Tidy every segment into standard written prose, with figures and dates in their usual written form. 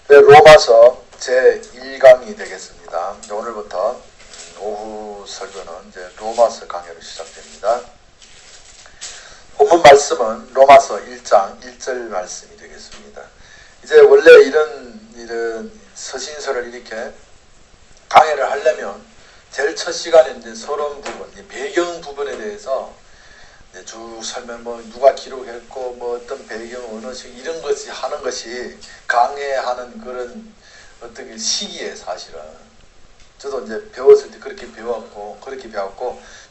네, 로마서 제1강이 되겠습니다. 오늘부터 오후 설교는 이제 로마서 강의로 시작됩니다. 본문 말씀은 로마서 1장 1절 말씀이 되겠습니다. 이제 원래 이런 서신서를 이렇게 강의를 하려면 제일 첫 시간에 이제 서론 부분, 배경 부분에 대해서 쭉 설명, 누가 기록했고, 어떤 배경, 어느 식, 이런 것이 하는 것이 강해하는 그런 어떤 시기에 사실은. 저도 이제 배웠을 때 그렇게 배웠고,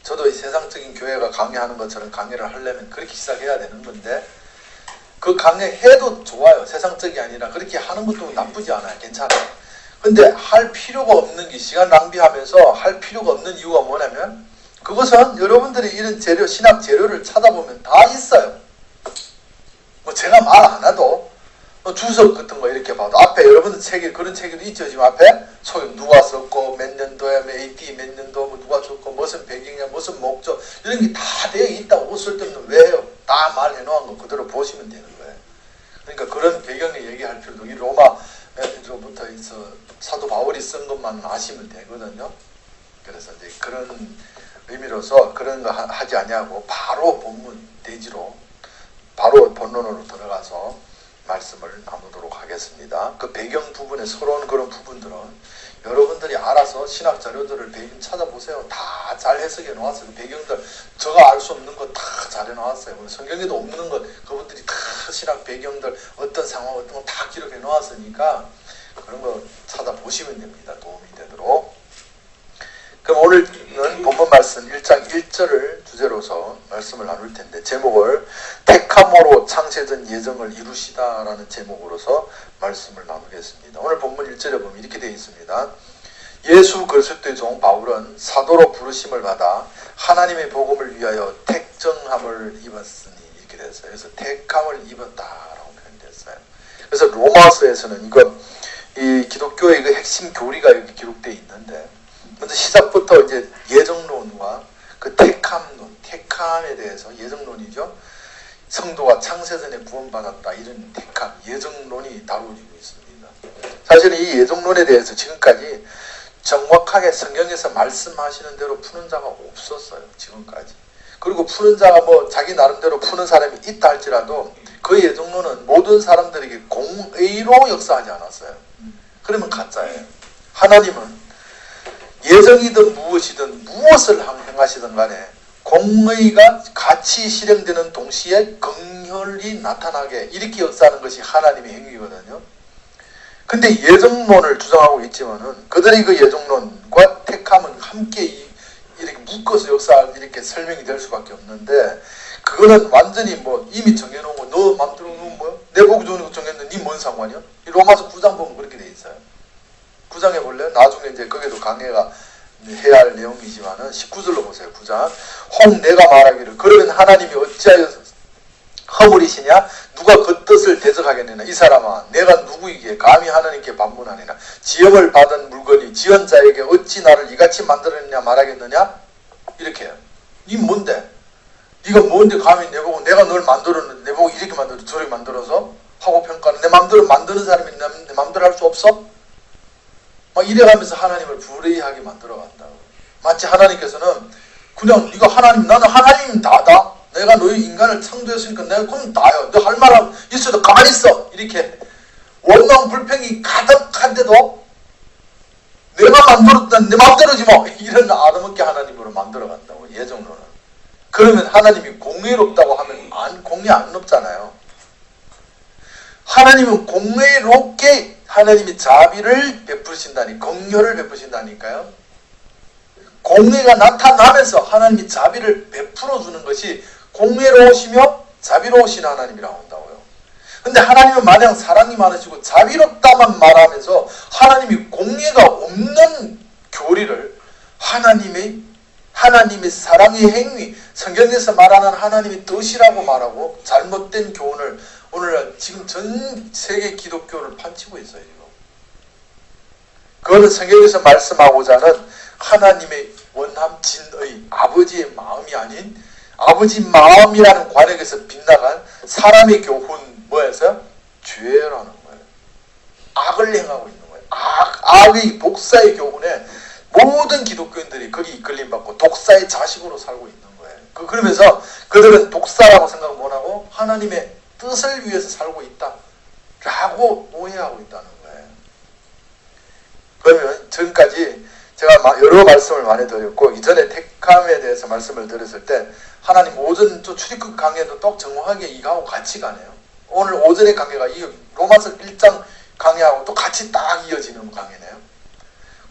저도 이 세상적인 교회가 강해하는 것처럼 강의를 하려면 그렇게 시작해야 되는 건데, 그 강해해도 좋아요. 세상적이 아니라 그렇게 하는 것도 나쁘지 않아요. 괜찮아요. 근데 할 필요가 없는 게, 시간 낭비하면서 할 필요가 없는 이유가 뭐냐면, 그것은 여러분들이 이런 재료, 신학 재료를 찾아보면 다 있어요. 제가 말 안 해도 주석 같은 거 이렇게 봐도 앞에 여러분들 책에 그런 책에도 있죠. 지금 앞에 소위 누가 썼고 몇 년도에 AD 몇 년도 누가 썼고 무슨 배경이야 무슨 목적 이런 게 다 되어 있다고. 못 쓸데없는 왜요? 다 말해놓은 거 그대로 보시면 되는 거예요. 그러니까 그런 배경을 얘기할 필요도, 이 로마로부터 사도 바울이 쓴 것만 아시면 되거든요. 그래서 이제 그런 의미로서 그런 거 하지 아니하고 바로 본문 대지로 바로 본론으로 들어가서 말씀을 나누도록 하겠습니다. 그 배경 부분에 서러운 그런 부분들은 여러분들이 알아서 신학 자료들을 배경 찾아보세요. 다 잘 해석해 놓았어요. 그 배경들 제가 알 수 없는 거 다 잘 해놓았어요. 성경에도 없는 것 그분들이 다 신학 배경들 어떤 상황 어떤 거 다 기록해 놓았으니까 그런 거 찾아보시면 됩니다. 도움이 되도록. 그럼 오늘은 본문 말씀 1장 1절을 주제로서 말씀을 나눌 텐데, 제목을 택함으로 창세전 예정을 이루시다라는 제목으로서 말씀을 나누겠습니다. 오늘 본문 1절에 보면 이렇게 되어 있습니다. 예수 그리스도의 종 바울은 사도로 부르심을 받아 하나님의 복음을 위하여 택정함을 입었으니, 이렇게 됐어요. 그래서 택함을 입었다라고 표현됐어요. 그래서 로마서에서는 이 기독교의 그 핵심 교리가 여기 기록되어 있는데, 먼저 시작부터 이제 예정론과 그 택함에 대해서, 예정론이죠. 성도가 창세전에 구원받았다, 이런 택함, 예정론이 다루어지고 있습니다. 사실은 이 예정론에 대해서 지금까지 정확하게 성경에서 말씀하시는 대로 푸는 자가 없었어요. 지금까지. 그리고 푸는 자가 자기 나름대로 푸는 사람이 있다 할지라도 그 예정론은 모든 사람들에게 공의로 역사하지 않았어요. 그러면 가짜예요. 하나님은 예정이든 무엇이든 무엇을 행하시든 간에 공의가 같이 실행되는 동시에 긍휼이 나타나게 이렇게 역사하는 것이 하나님의 행위거든요. 근데 예정론을 주장하고 있지만은 그들의 그 예정론과 택함은 함께 이렇게 묶어서 이렇게 설명이 될 수밖에 없는데, 그거는 완전히 이미 정해놓은 거, 너 맘대로 내 보기 좋은 거 정했는데 니 뭔 상관이야? 이 로마서 9장 보면 그렇게 돼 있어요. 9장에 볼래요? 나중에 이제 거기도 강해가 해야 할 내용이지만은 19절로 보세요. 9장. 혹 내가 말하기를 그러면 하나님이 어찌하여 허물이시냐? 누가 그 뜻을 대적하겠느냐? 이 사람아, 내가 누구이기에 감히 하나님께 반문하느냐? 지음을 받은 물건이 지은 자에게 어찌 나를 이같이 만들었느냐 말하겠느냐? 이렇게 해요. 이 뭔데? 네가 뭔데 감히 내보고 내가 널 만들었는데 내보고 이렇게 만들어 저렇게 만들어서 하고 평가는 내 마음대로 만드는 사람이 내 마음대로 할 수 없어? 막 이래가면서 하나님을 불의하게 만들어 간다고. 마치 하나님께서는 그냥 네가 하나님, 나는 하나님 다다. 내가 너희 인간을 창조했으니까 내가 그럼 다요. 너 할 말 있어도 가만히 있어. 이렇게 원망 불평이 가득한데도 내가 만들었던 내 마음대로지 뭐. 이런 아름답게 하나님으로 만들어 간다고. 예정론은. 그러면 하나님이 공의롭다고 하면 공의 안 높잖아요. 하나님은 공의롭게 하나님이 자비를 베푸신다니, 긍휼을 베푸신다니까요. 공의가 나타나면서 하나님이 자비를 베풀어 주는 것이 공의로우시며 자비로우신 하나님이라고 한다고요. 근데 하나님은 마냥 사랑이 많으시고 자비롭다만 말하면서 하나님이 공의가 없는 교리를 하나님의 사랑의 행위, 성경에서 말하는 하나님의 뜻이라고 말하고 잘못된 교훈을 오늘날 지금 전 세계 기독교를 판치고 있어요. 지금. 그거는 성경에서 말씀하고자 하는 하나님의 원함 진의, 아버지의 마음이 아닌 아버지 마음이라는 관역에서 빗나간 사람의 교훈, 뭐에서? 죄라는 거예요. 악을 행하고 있는 거예요. 악의 독사의 교훈에 모든 기독교인들이 거기 이끌림 받고 독사의 자식으로 살고 있는 거예요. 그러면서 그들은 독사라고 생각 못하고 하나님의 뜻을 위해서 살고 있다 라고 오해하고 있다는 거예요. 그러면 지금까지 제가 여러 말씀을 많이 드렸고, 이전에 택함에 대해서 말씀을 드렸을 때 하나님 오전 또 출입국 강의도 또 정확하게 이거하고 같이 가네요. 오늘 오전의 강의가 이 로마서 1장 강의하고 또 같이 딱 이어지는 강의네요.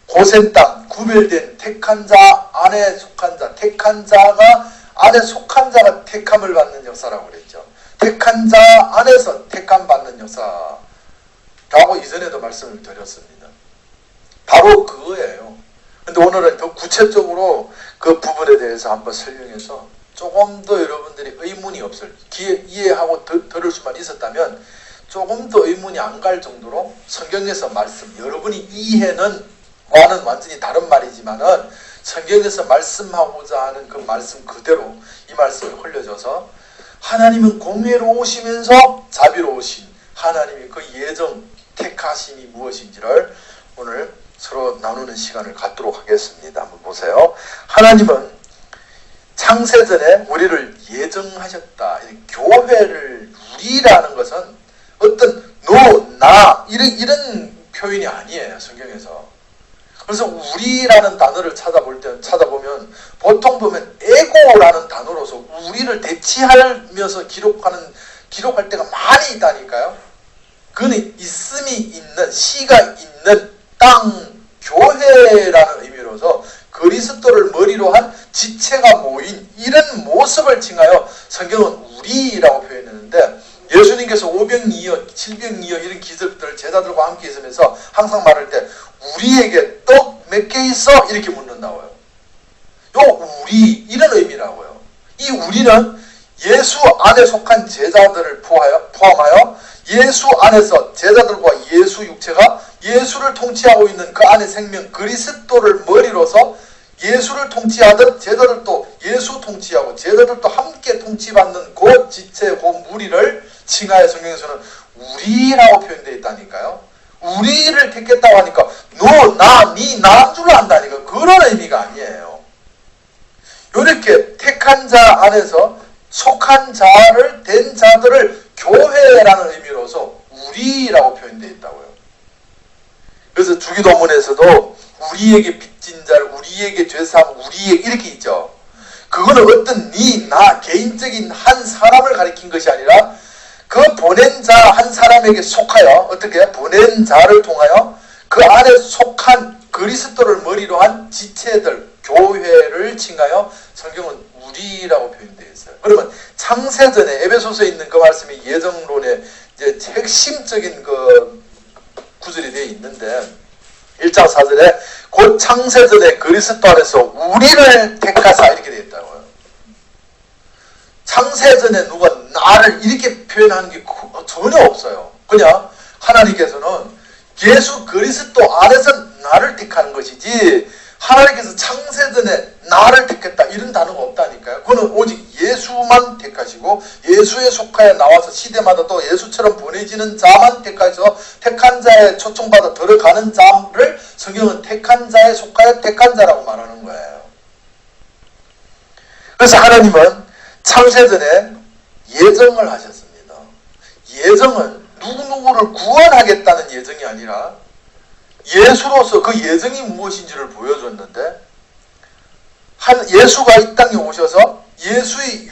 고센 땅, 구별된 택한 자 안에 속한 자, 택한 자가 안에 속한 자가 택함을 받는 역사라고 그랬죠. 택한 자 안에서 택함 받는 역사라고 이전에도 말씀을 드렸습니다. 바로 그거예요. 근데 오늘은 더 구체적으로 그 부분에 대해서 한번 설명해서 조금 더 여러분들이 의문이 이해하고 들을 수만 있었다면 조금 더 의문이 안 갈 정도로 성경에서 말씀, 여러분이 이해는 와는 완전히 다른 말이지만은 성경에서 말씀하고자 하는 그 말씀 그대로 이 말씀을 흘려줘서 하나님은 공의로우시면서 자비로우신 하나님의 그 예정 택하심이 무엇인지를 오늘 서로 나누는 시간을 갖도록 하겠습니다. 한번 보세요. 하나님은 창세전에 우리를 예정하셨다. 교회를 우리라는 것은 어떤 너, 나 이런 표현이 아니에요. 성경에서. 그래서 우리라는 단어를 찾아보면 보통 보면 에고라는 단어로서 우리를 대치하면서 기록할 때가 많이 있다니까요. 그는 있음이 있는, 시가 있는 땅, 교회라는 의미로서 그리스도를 머리로 한 지체가 모인 이런 모습을 칭하여 성경은 우리라고 표현했는데, 예수님께서 오병이어, 칠병이어 이런 기적들을 제자들과 함께 있으면서 항상 말할 때 우리에게 떡 몇 개 있어? 이렇게 묻는다고요. 요 우리 이런 의미라고요. 이 우리는 예수 안에 속한 제자들을 포함하여 예수 안에서 제자들과 예수 육체가 예수를 통치하고 있는 그 안에 생명 그리스도를 머리로서 예수를 통치하듯 제자들도 예수 통치하고 제자들도 함께 통치받는 그 지체, 그 무리를 칭하여 성경에서는 우리라고 표현되어 있다니까요. 우리를 택했다고 하니까 너, 나, 니, 나인 줄 안다니까. 그런 의미가 아니에요. 이렇게 택한 자 안에서 속한 자를 된 자들을 교회라는 의미로서 우리라고 표현되어 있다고요. 그래서 주기도문에서도 우리에게 빚진 자를, 우리에게 죄사함, 우리에게 이렇게 있죠. 그거는 어떤 니, 나, 개인적인 한 사람을 가리킨 것이 아니라 그 보낸 자 한 사람에게 속하여 어떻게 보낸 자를 통하여 그 안에 속한 그리스도를 머리로 한 지체들, 교회를 칭하여 성경은 우리라고 표현되어 있어요. 그러면 창세전에 에베소서에 있는 그 말씀이 예정론의 이제 핵심적인 그 구절이 되어 있는데 1장 4절에 곧 창세전에 그리스도 안에서 우리를 택하사 이렇게 되어 있다고요. 창세전에 누가 나를 이렇게 표현하는 게 전혀 없어요. 그냥 하나님께서는 예수 그리스도 안에서 나를 택하는 것이지 하나님께서 창세전에 나를 택했다 이런 단어가 없다니까요. 그는 오직 예수만 택하시고 예수에 속하여 나와서 시대마다 또 예수처럼 보내지는 자만 택하셔서 택한 자에 초청받아 들어가는 자를 성경은 택한 자에 속하여 택한 자라고 말하는 거예요. 그래서 하나님은 창세전에 예정을 하셨습니다. 예정은 누구누구를 구원하겠다는 예정이 아니라 예수로서 그 예정이 무엇인지를 보여줬는데 예수가 이 땅에 오셔서 예수의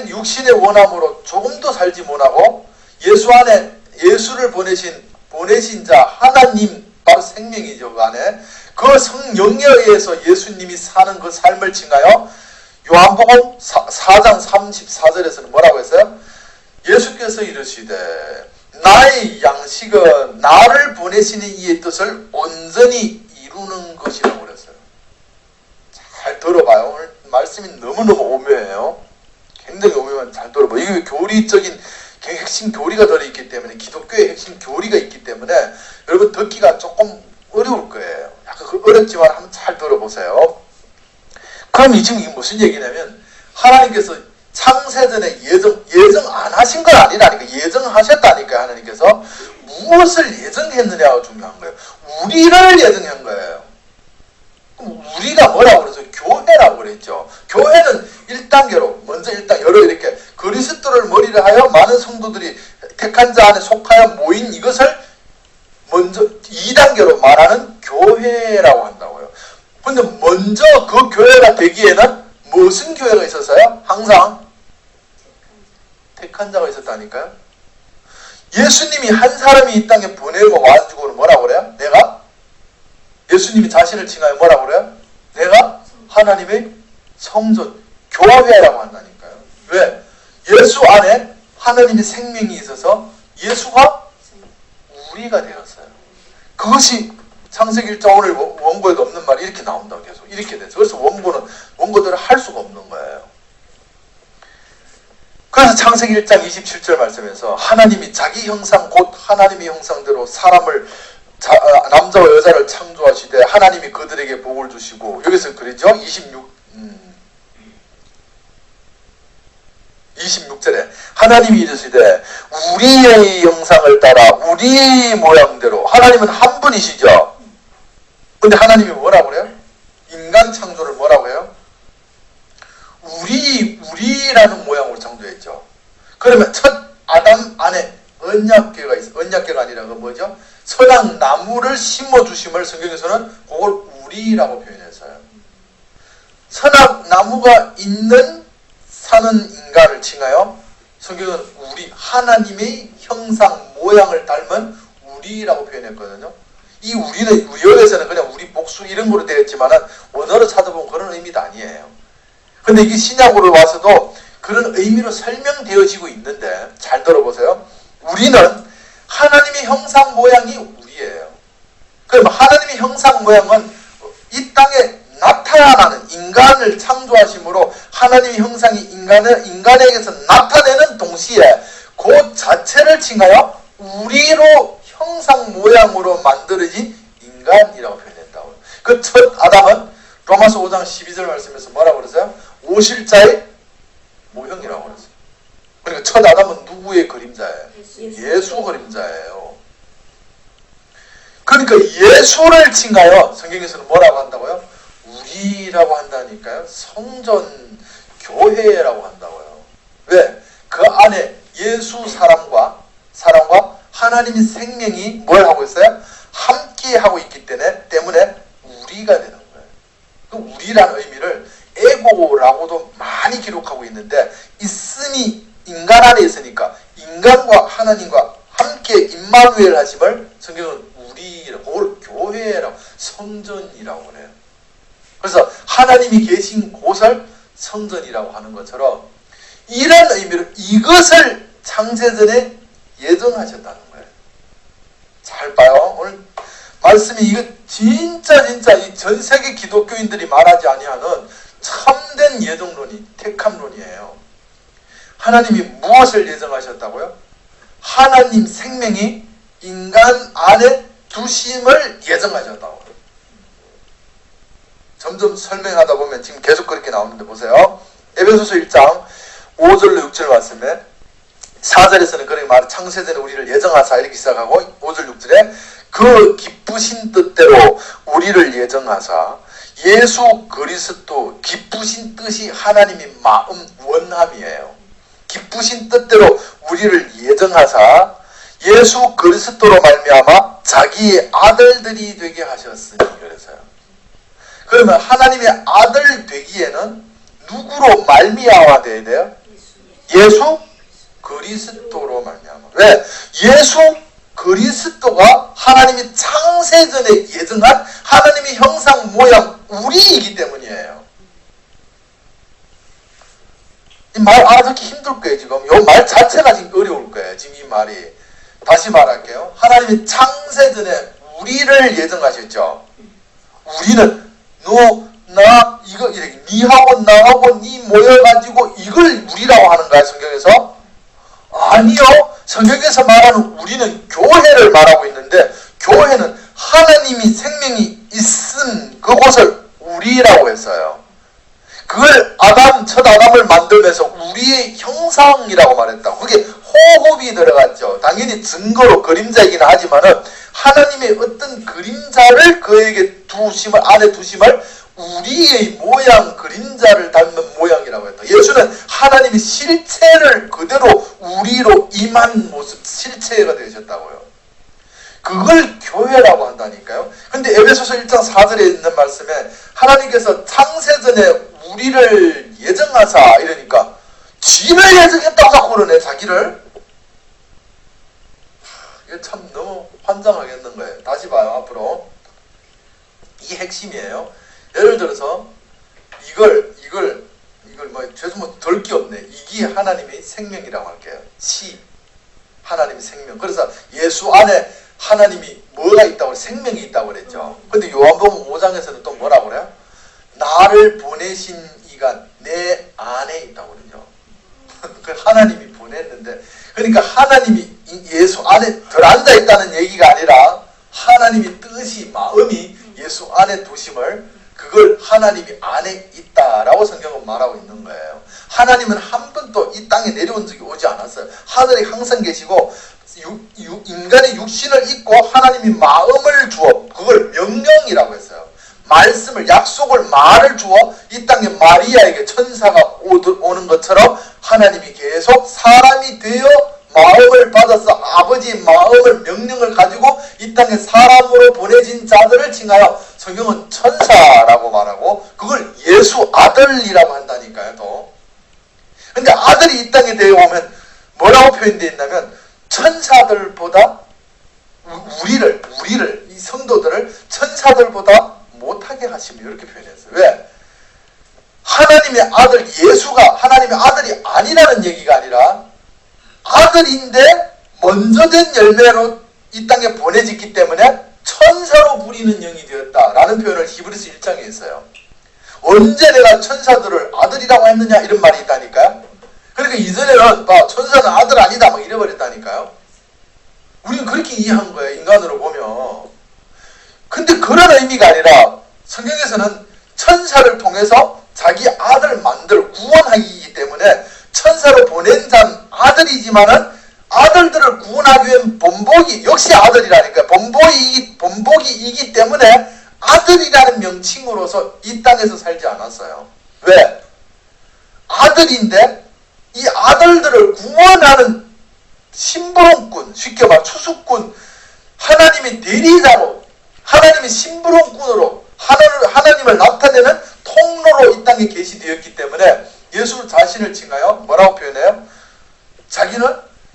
육신의 원함으로 조금도 살지 못하고 예수 안에 예수를 보내신 자 하나님 바로 생명이죠. 그 안에 그 성령에 의해서 예수님이 사는 그 삶을 칭하여 요한복음 4장 34절에서는 뭐라고 했어요? 예수께서 이르시되 나의 양식은 나를 보내시는 이의 뜻을 온전히 이루는 것이라고 그랬어요. 잘 들어봐요. 오늘 말씀이 너무너무 오묘해요. 굉장히 오묘한 잘 들어봐요. 이게 교리적인 핵심 교리가 들어있기 때문에 기독교의 핵심 교리가 있기 때문에 여러분 듣기가 조금 어려울 거예요. 약간 어렵지만 한번 잘 들어보세요. 그럼 지금 이게 무슨 얘기냐면 하나님께서 창세전에 예정 안 하신 건 아니라니까. 예정하셨다니까. 하나님께서 무엇을 예정했느냐가 중요한 거예요. 우리를 예정한 거예요. 그럼 우리가 뭐라고 그래서 교회라고 그랬죠. 교회는 1단계로 먼저 일단 여러 이렇게 그리스도를 머리를 하여 많은 성도들이 택한 자 안에 속하여 모인 이것을 먼저 2단계로 말하는 교회라고 한다고요. 근데 먼저 그 교회가 되기에는 무슨 교회가 있었어요? 항상 택한 자가 있었다니까요. 예수님이 한 사람이 이 땅에 보내고 와가지고는 뭐라고 그래요? 내가? 예수님이 자신을 칭하여 뭐라고 그래요? 내가 하나님의 성전, 교회라고 한다니까요. 왜? 예수 안에 하나님의 생명이 있어서 예수가 우리가 되었어요. 그것이 창세기 1장 오늘 원고에도 없는 말이 이렇게 나온다고 계속 이렇게 돼서 그래서 원고들을 할 수가 없는 거예요. 그래서 창세기 1장 27절 말씀에서 하나님이 자기 형상 곧 하나님의 형상대로 사람을 남자와 여자를 창조하시되 하나님이 그들에게 복을 주시고 여기서 그러죠. 26절에 하나님이 이르시되 우리의 형상을 따라 우리 모양대로 하나님은 한 분이시죠. 근데 하나님이 뭐라고 그래요? 인간 창조를 뭐라고 해요? 우리라는 모양으로 창조했죠. 그러면 첫 아담 안에 언약궤가 있어. 언약궤가 아니라 그 뭐죠? 선악 나무를 심어주심을 성경에서는 그걸 우리라고 표현했어요. 선악 나무가 있는 사는 인간을 칭하여 성경은 우리 하나님의 형상 모양을 닮은 우리라고 표현했거든요. 이 우리는 여기에서는 그냥 우리 복수 이런 거로 되어 있지만은 원어로 찾아보면 그런 의미도 아니에요. 근데 이게 신약으로 와서도 그런 의미로 설명되어지고 있는데 잘 들어보세요. 우리는 하나님의 형상 모양이 우리예요. 그럼 하나님의 형상 모양은 이 땅에 나타나는 인간을 창조하심으로 하나님의 형상이 인간에게서 나타내는 동시에 그 자체를 칭하여 우리로 형상 모양으로 만들어진 인간이라고 표현했다고요. 그 첫 아담은 로마서 5장 12절 말씀에서 뭐라고 그러세요? 오실자의 모형이라고 그랬어요. 그러니까 첫 아담은 누구의 그림자예요? 예수 그림자예요. 그러니까 예수를 칭하여 성경에서는 뭐라고 한다고요? 우리라고 한다니까요. 성전, 교회라고 한다고요. 왜? 그 안에 예수 사람과 하나님의 생명이 뭘 하고 있어요? 함께 하고 있기 때문에 우리가 되는 거예요. 그 우리라는 의미를 에고라고도 많이 기록하고 있는데 있음이 인간 안에 있으니까 인간과 하나님과 함께 임마누엘 하심을 성경은 우리라고, 그걸 교회라고, 성전이라고 해요. 그래서 하나님이 계신 곳을 성전이라고 하는 것처럼 이런 의미로 이것을 창세전에 예정하셨다는 거예요. 잘 봐요. 오늘 말씀이 이거 진짜 이 전 세계 기독교인들이 말하지 아니하는 참된 예정론이 택함론이에요. 하나님이 무엇을 예정하셨다고요? 하나님 생명이 인간 안에 두심을 예정하셨다고. 점점 설명하다 보면 지금 계속 그렇게 나오는데 보세요. 에베소서 1장 5절로 6절 말씀에 4절에서는 그렇게 말해 창세전에 우리를 예정하사 이렇게 시작하고 5절 6절에 그 기쁘신 뜻대로 우리를 예정하사 예수 그리스도 기쁘신 뜻이 하나님의 마음 원함이에요. 기쁘신 뜻대로 우리를 예정하사 예수 그리스도로 말미암아 자기의 아들들이 되게 하셨으니 그래서요. 그러면 하나님의 아들 되기에는 누구로 말미암아 돼야 돼요? 예수 그리스도로 말미암아. 왜? 예수 그리스도가 하나님이 창세전에 예정한 하나님의 형상 모양 우리이기 때문이에요. 이 말 알아듣기 힘들 거예요. 지금 이 말 자체가 지금 어려울 거예요. 지금 이 말이. 다시 말할게요. 하나님이 창세전에 우리를 예정하셨죠. 우리는 너, 나, 이거 이렇게 니하고 나하고 니 모여가지고 이걸 우리라고 하는 거야 성경에서? 아니요. 성경에서 말하는 우리는 교회를 말하고 있는데 교회는 하나님이 생명이 있음 그곳을 우리라고 했어요. 그걸 첫 아담을 만들면서 우리의 형상이라고 말했다고. 그게 호흡이 들어갔죠. 당연히 증거로 그림자이긴 하지만은 하나님의 어떤 그림자를 그에게 두심을, 안에 두심을 우리의 모양, 그림자를 닮은 모양이라고 했다. 예수는 하나님의 실체를 그대로 우리로 임한 모습, 실체가 되셨다고요. 그걸 교회라고 한다니까요. 근데 에베소서 1장 4절에 있는 말씀에 하나님께서 창세전에 우리를 예정하사 이러니까 지를 예정했다고 자꾸 그러네, 자기를. 이게 참 너무 환장하겠는 거예요. 다시 봐요, 앞으로. 이게 핵심이에요. 예를 들어서 이걸 뭐 죄송 뭐 덜 게 없네. 이게 하나님의 생명이라고 할게요. 하나님의 생명. 그래서 예수 안에 하나님이 뭐가 있다고 그래? 생명이 있다고 그랬죠. 근데 요한복음 5장에서는 또 뭐라고 그래요? 나를 보내신 이가 내 안에 있다고 그러죠. 하나님이 보냈는데, 그러니까 하나님이 예수 안에 들어앉아 있다는 얘기가 아니라 하나님이 뜻이, 마음이 예수 안에 두심을, 그걸 하나님이 안에 있다라고 성경은 말하고 있는 거예요. 하나님은 한 번도 이 땅에 내려온 적이 오지 않았어요. 하늘에 항상 계시고 인간의 육신을 입고 하나님이 마음을 주어, 그걸 명령이라고 했어요. 말씀을, 약속을, 말을 주어 이 땅에 마리아에게 천사가 오는 것처럼 하나님이 계속 사람이 되어 마음을 받아서 아버지의 마음을, 명령을 가지고 이 땅에 사람으로 보내진 자들을 칭하여 성경은 천사라고 말하고 그걸 예수 아들이라고 한다니까요. 또. 근데 아들이 이 땅에 되어 오면 뭐라고 표현되어 있냐면 천사들보다 우리를 이 성도들을 천사들보다 못하게 하시며 이렇게 표현했어요. 왜? 하나님의 아들 예수가 하나님의 아들이 아니라는 얘기가 아니라 아들인데 먼저 된 열매로 이 땅에 보내졌기 때문에 천사로 부리는 영이 되었다라는 표현을 히브리서 1장에 했어요. 언제 내가 천사들을 아들이라고 했느냐 이런 말이 있다니까요. 그러니까 이전에는 천사는 아들 아니다 막 이래버렸다니까요. 우리는 그렇게 이해한 거예요, 인간으로 보면. 근데 그런 의미가 아니라 성경에서는 천사를 통해서 자기 아들 만들 구원하기 때문에 천사로 보낸 자는 아들이지만은 아들들을 구원하기 위한 본보기, 역시 아들이라니까 본보기이기 때문에 아들이라는 명칭으로서 이 땅에서 살지 않았어요. 왜? 아들인데 이 아들들을 구원하는 심부름꾼, 쉽게 말 추수꾼, 하나님의 대리자로, 하나님의 심부름꾼으로 하나님을 나타내는 통로로 이 땅에 계시되었기 때문에 예수 자신을 칭하여 뭐라고 표현해요? 자기는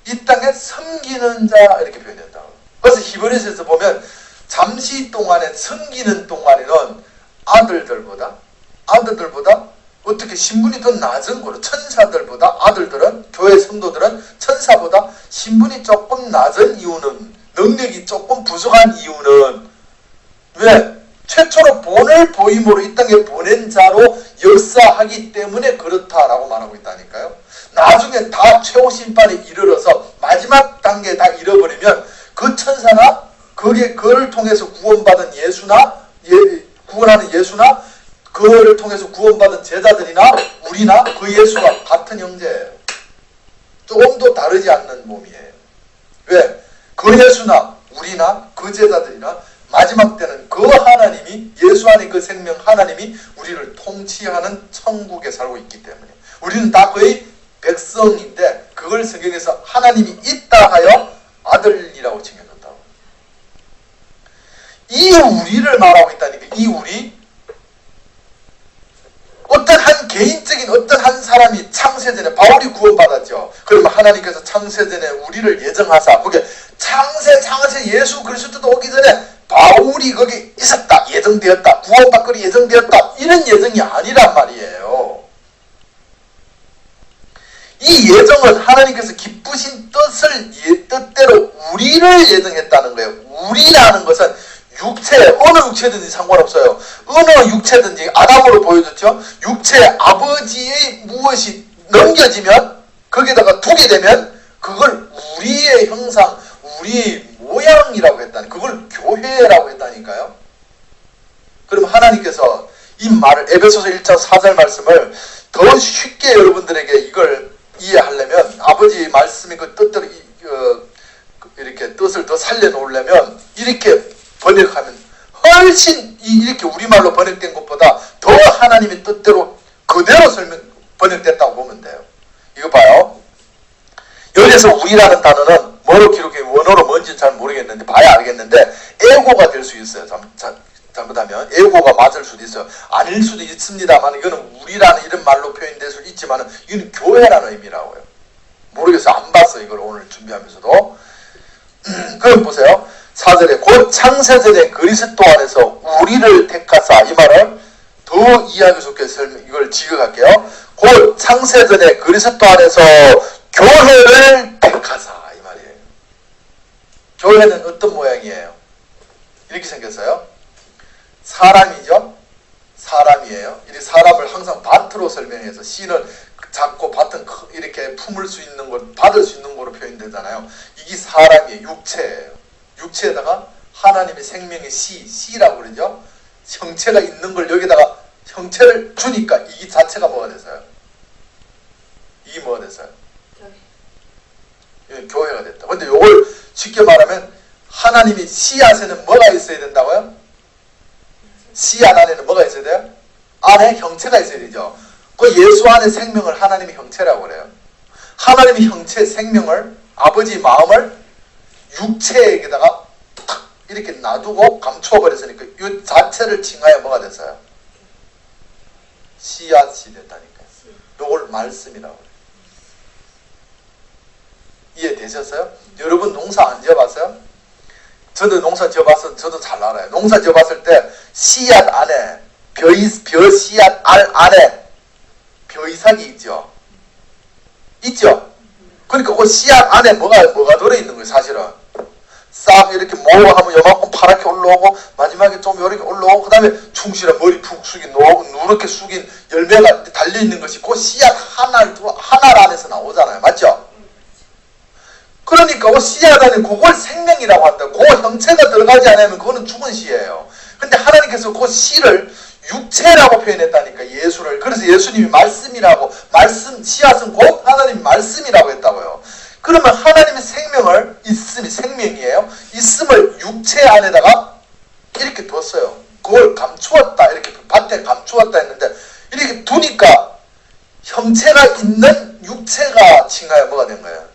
이 땅에 섬기는 자 이렇게 표현했다고. 그래서 히브리서에서 보면 잠시 동안에 섬기는 동안에는 아들들보다 어떻게 신분이 더 낮은 거로 천사들보다 아들들은 교회 성도들은 천사보다 신분이 조금 낮은 이유는 능력이 조금 부족한 이유는 왜? 최초로 본을 보임으로 이 땅에 보낸 자로 역사하기 때문에 그렇다라고 말하고 있다니까요. 나중에 다 최후 심판에 이르러서 마지막 단계에 다 잃어버리면 그 천사나 그를 통해서 구원받은 예수나 구원하는 예수나 그를 통해서 구원받은 제자들이나 우리나 그 예수가 같은 형제예요. 조금도 다르지 않는 몸이에요. 왜? 그 예수나 우리나 그 제자들이나 마지막 때는 그 하나님이 예수 안에 그 생명 하나님이 우리를 통치하는 천국에 살고 있기 때문에 우리는 다 그의 백성인데 그걸 성경에서 하나님이 있다 하여 아들이라고 칭해졌다고. 이 우리를 말하고 있다니까. 이 우리 어떤 한 개인적인 어떤 한 사람이 창세전에 바울이 구원받았죠. 그러면 하나님께서 창세전에 우리를 예정하사 그게 창세 예수 그리스도도 오기 전에 바울이 거기 있었다, 예정되었다, 구원받기로 예정되었다 이런 예정이 아니란 말이에요. 이 예정은 하나님께서 기쁘신 뜻대로 우리를 예정했다는 거예요. 우리라는 것은 육체, 어느 육체든지 상관없어요. 어느 육체든지 아담으로 보여줬죠. 육체 아버지의 무엇이 넘겨지면 거기다가 두게 되면 그걸 우리의 형상, 우리의 모양이라고 했다니, 그걸 교회라고 했다니까요. 그럼 하나님께서 이 말을 에베소서 1장 4절 말씀을 더 쉽게 여러분들에게 이걸 이해하려면 아버지의 말씀이 그 뜻대로 이렇게 뜻을 더 살려놓으려면 이렇게 번역하면 훨씬 이렇게 우리말로 번역된 것보다 더 하나님의 뜻대로 그대로 번역됐다고 보면 돼요. 이거 봐요. 여기서 우리라는 단어는 뭐로 기록해 원어로 뭔지는 잘 모르겠는데 봐야 알겠는데 에고가 될 수 있어요. 잘못하면 에고가 맞을 수도 있어요. 아닐 수도 있습니다만 이거는 우리라는 이런 말로 표현될 수 있지만 이건 교회라는 의미라고요. 모르겠어요. 안 봤어요. 이걸 오늘 준비하면서도. 그럼 보세요. 4절에 곧 창세전에 그리스도 안에서 우리를 택하사, 이 말을 더 이해하기 좋게 이걸 지극할게요. 곧 창세전에 그리스도 안에서 교회를 택하사, 이 말이에요. 교회는 어떤 모양이에요? 이렇게 생겼어요. 사람이죠. 사람이에요. 이 사람을 항상 밭으로 설명해서 씨는 작고 밭은 이렇게 품을 수 있는 것, 받을 수 있는 거로 표현되잖아요. 이게 사람이에요. 육체예요. 육체에다가 하나님의 생명의 씨라고 그러죠. 형체가 있는 걸 여기다가 형체를 주니까 이 자체가 뭐가 됐어요? 이게 뭐가 됐어요? 교회가 됐다. 근데 이걸 쉽게 말하면 하나님이 씨앗에는 뭐가 있어야 된다고요? 씨앗 안에는 뭐가 있어야 돼요? 안에 형체가 있어야 되죠. 그 예수 안에 생명을 하나님의 형체라고 그래요. 하나님의 형체 생명을 아버지 마음을 육체에다가 탁 이렇게 놔두고 감추어 버렸으니까 이 자체를 칭하여 뭐가 됐어요? 씨앗이 됐다니까요. 이걸 말씀이라고 그래요. 이해되셨어요? 여러분 농사 안 지어봤어요? 저도 농사 지어봤어요. 저도 잘 알아요. 농사 지어봤을 때 씨앗 안에 벼 씨앗 안에 벼이삭이 있죠. 있죠. 그러니까 그 씨앗 안에 뭐가 들어있는 거예요. 사실은 싹 이렇게 모으고 하면 요만큼 파랗게 올라오고 마지막에 좀 이렇게 올라오고 그 다음에 충실한 머리 푹 숙인 누렇게 숙인 열매가 달려있는 것이 그 씨앗 하나 안에서 나오잖아요. 맞죠? 그러니까 그 씨앗 안에 그걸 생명이라고 한다. 그 형체가 들어가지 않으면 그거는 죽은 씨예요. 근데 하나님께서 그 씨를 육체라고 표현했다니까, 예수를. 그래서 예수님이 말씀이라고, 씨앗은 곧 하나님 말씀이라고 했다고요. 그러면 하나님의 생명을, 생명이에요. 있음을 육체 안에다가 이렇게 뒀어요. 그걸 감추었다, 이렇게 밭에 감추었다 했는데, 이렇게 두니까 형체가 있는 육체가 칭하여 뭐가 된 거예요?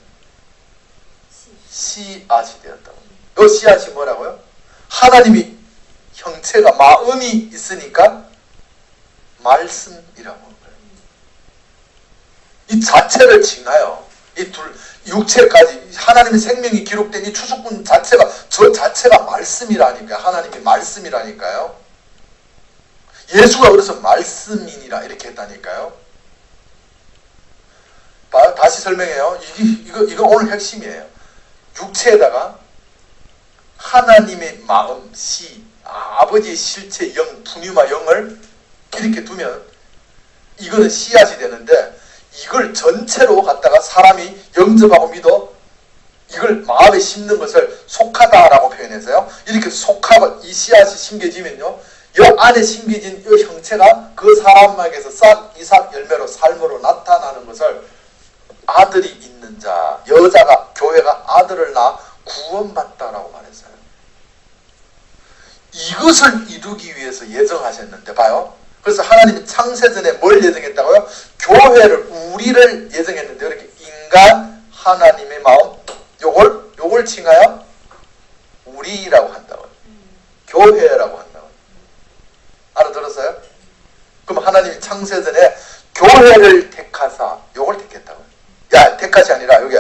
씨앗이 되었다고. 이 씨앗이 뭐라고요? 하나님이 형체가 마음이 있으니까 말씀이라고 하는 거예요. 이 자체를 칭하여 육체까지 하나님의 생명이 기록된 이 추수꾼 자체가 저 자체가 말씀이라니까요. 하나님의 말씀이라니까요. 예수가 그래서 말씀이니라 이렇게 했다니까요. 다시 설명해요. 이거 오늘 핵심이에요. 육체에다가 하나님의 마음, 아버지의 실체 영, 분유마 영을 이렇게 두면 이거는 씨앗이 되는데, 이걸 전체로 갖다가 사람이 영접하고 믿어 이걸 마음에 심는 것을 속하다라고 표현해서요. 이렇게 속하고 이 씨앗이 심겨지면요, 이 안에 심겨진 이 형체가 그 사람에게서 싹 이삭 열매로 삶으로 나타나는 것을 아들이 있는 자, 여자가 교회가 아들을 낳아 구원받다라고 말했어요. 이것을 이루기 위해서 예정하셨는데 봐요. 그래서 하나님이 창세전에 뭘 예정했다고요? 교회를, 우리를 예정했는데, 이렇게 인간, 하나님의 마음, 요걸 칭하여 우리라고 한다고요. 교회라고 한다고요. 알아들었어요? 그럼 하나님이 창세전에 교회를 택하사, 요걸 택했다고요. 택하시 아니라 여기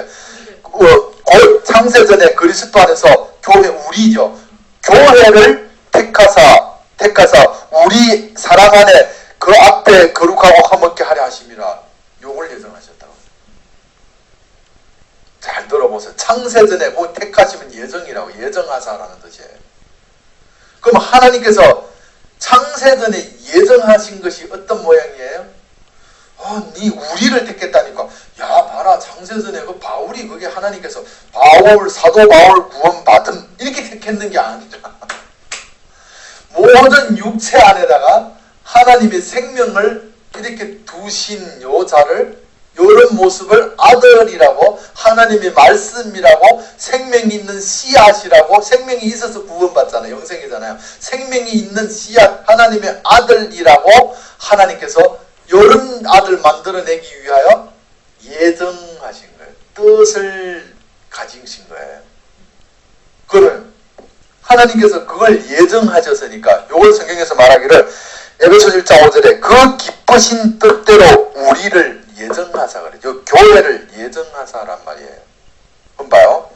곧 창세전에 그리스도 안에서 교회, 우리죠. 교회를 택하사 우리 사랑 안에 그 앞에 거룩하고 화목케 하려 하심이라, 요걸 예정하셨다고. 잘 들어보세요. 창세전에 그 택하시면 예정이라고, 예정하사라는 뜻이에요. 그럼 하나님께서 창세전에 예정하신 것이 어떤 모양이에요? 네 우리를 택했다니까. 야, 봐라, 창세전에 그 바울이, 그게 하나님께서 사도 바울 구원받음 이렇게 택했는 게 아니라 모든 육체 안에다가 하나님의 생명을 이렇게 두신 요 자를, 이런 모습을 아들이라고, 하나님의 말씀이라고, 생명이 있는 씨앗이라고, 생명이 있어서 구원받잖아요. 영생이잖아요. 생명이 있는 씨앗, 하나님의 아들이라고 하나님께서 이런 아들 만들어내기 위하여 예정하신 거예요. 뜻을 가지신 거예요. 그걸 하나님께서 그걸 예정하셨으니까, 요걸 성경에서 말하기를 에베소서 1장 5절에 그 기쁘신 뜻대로 우리를 예정하사 그래. 요 교회를 예정하사란 말이에요. 그럼 봐요.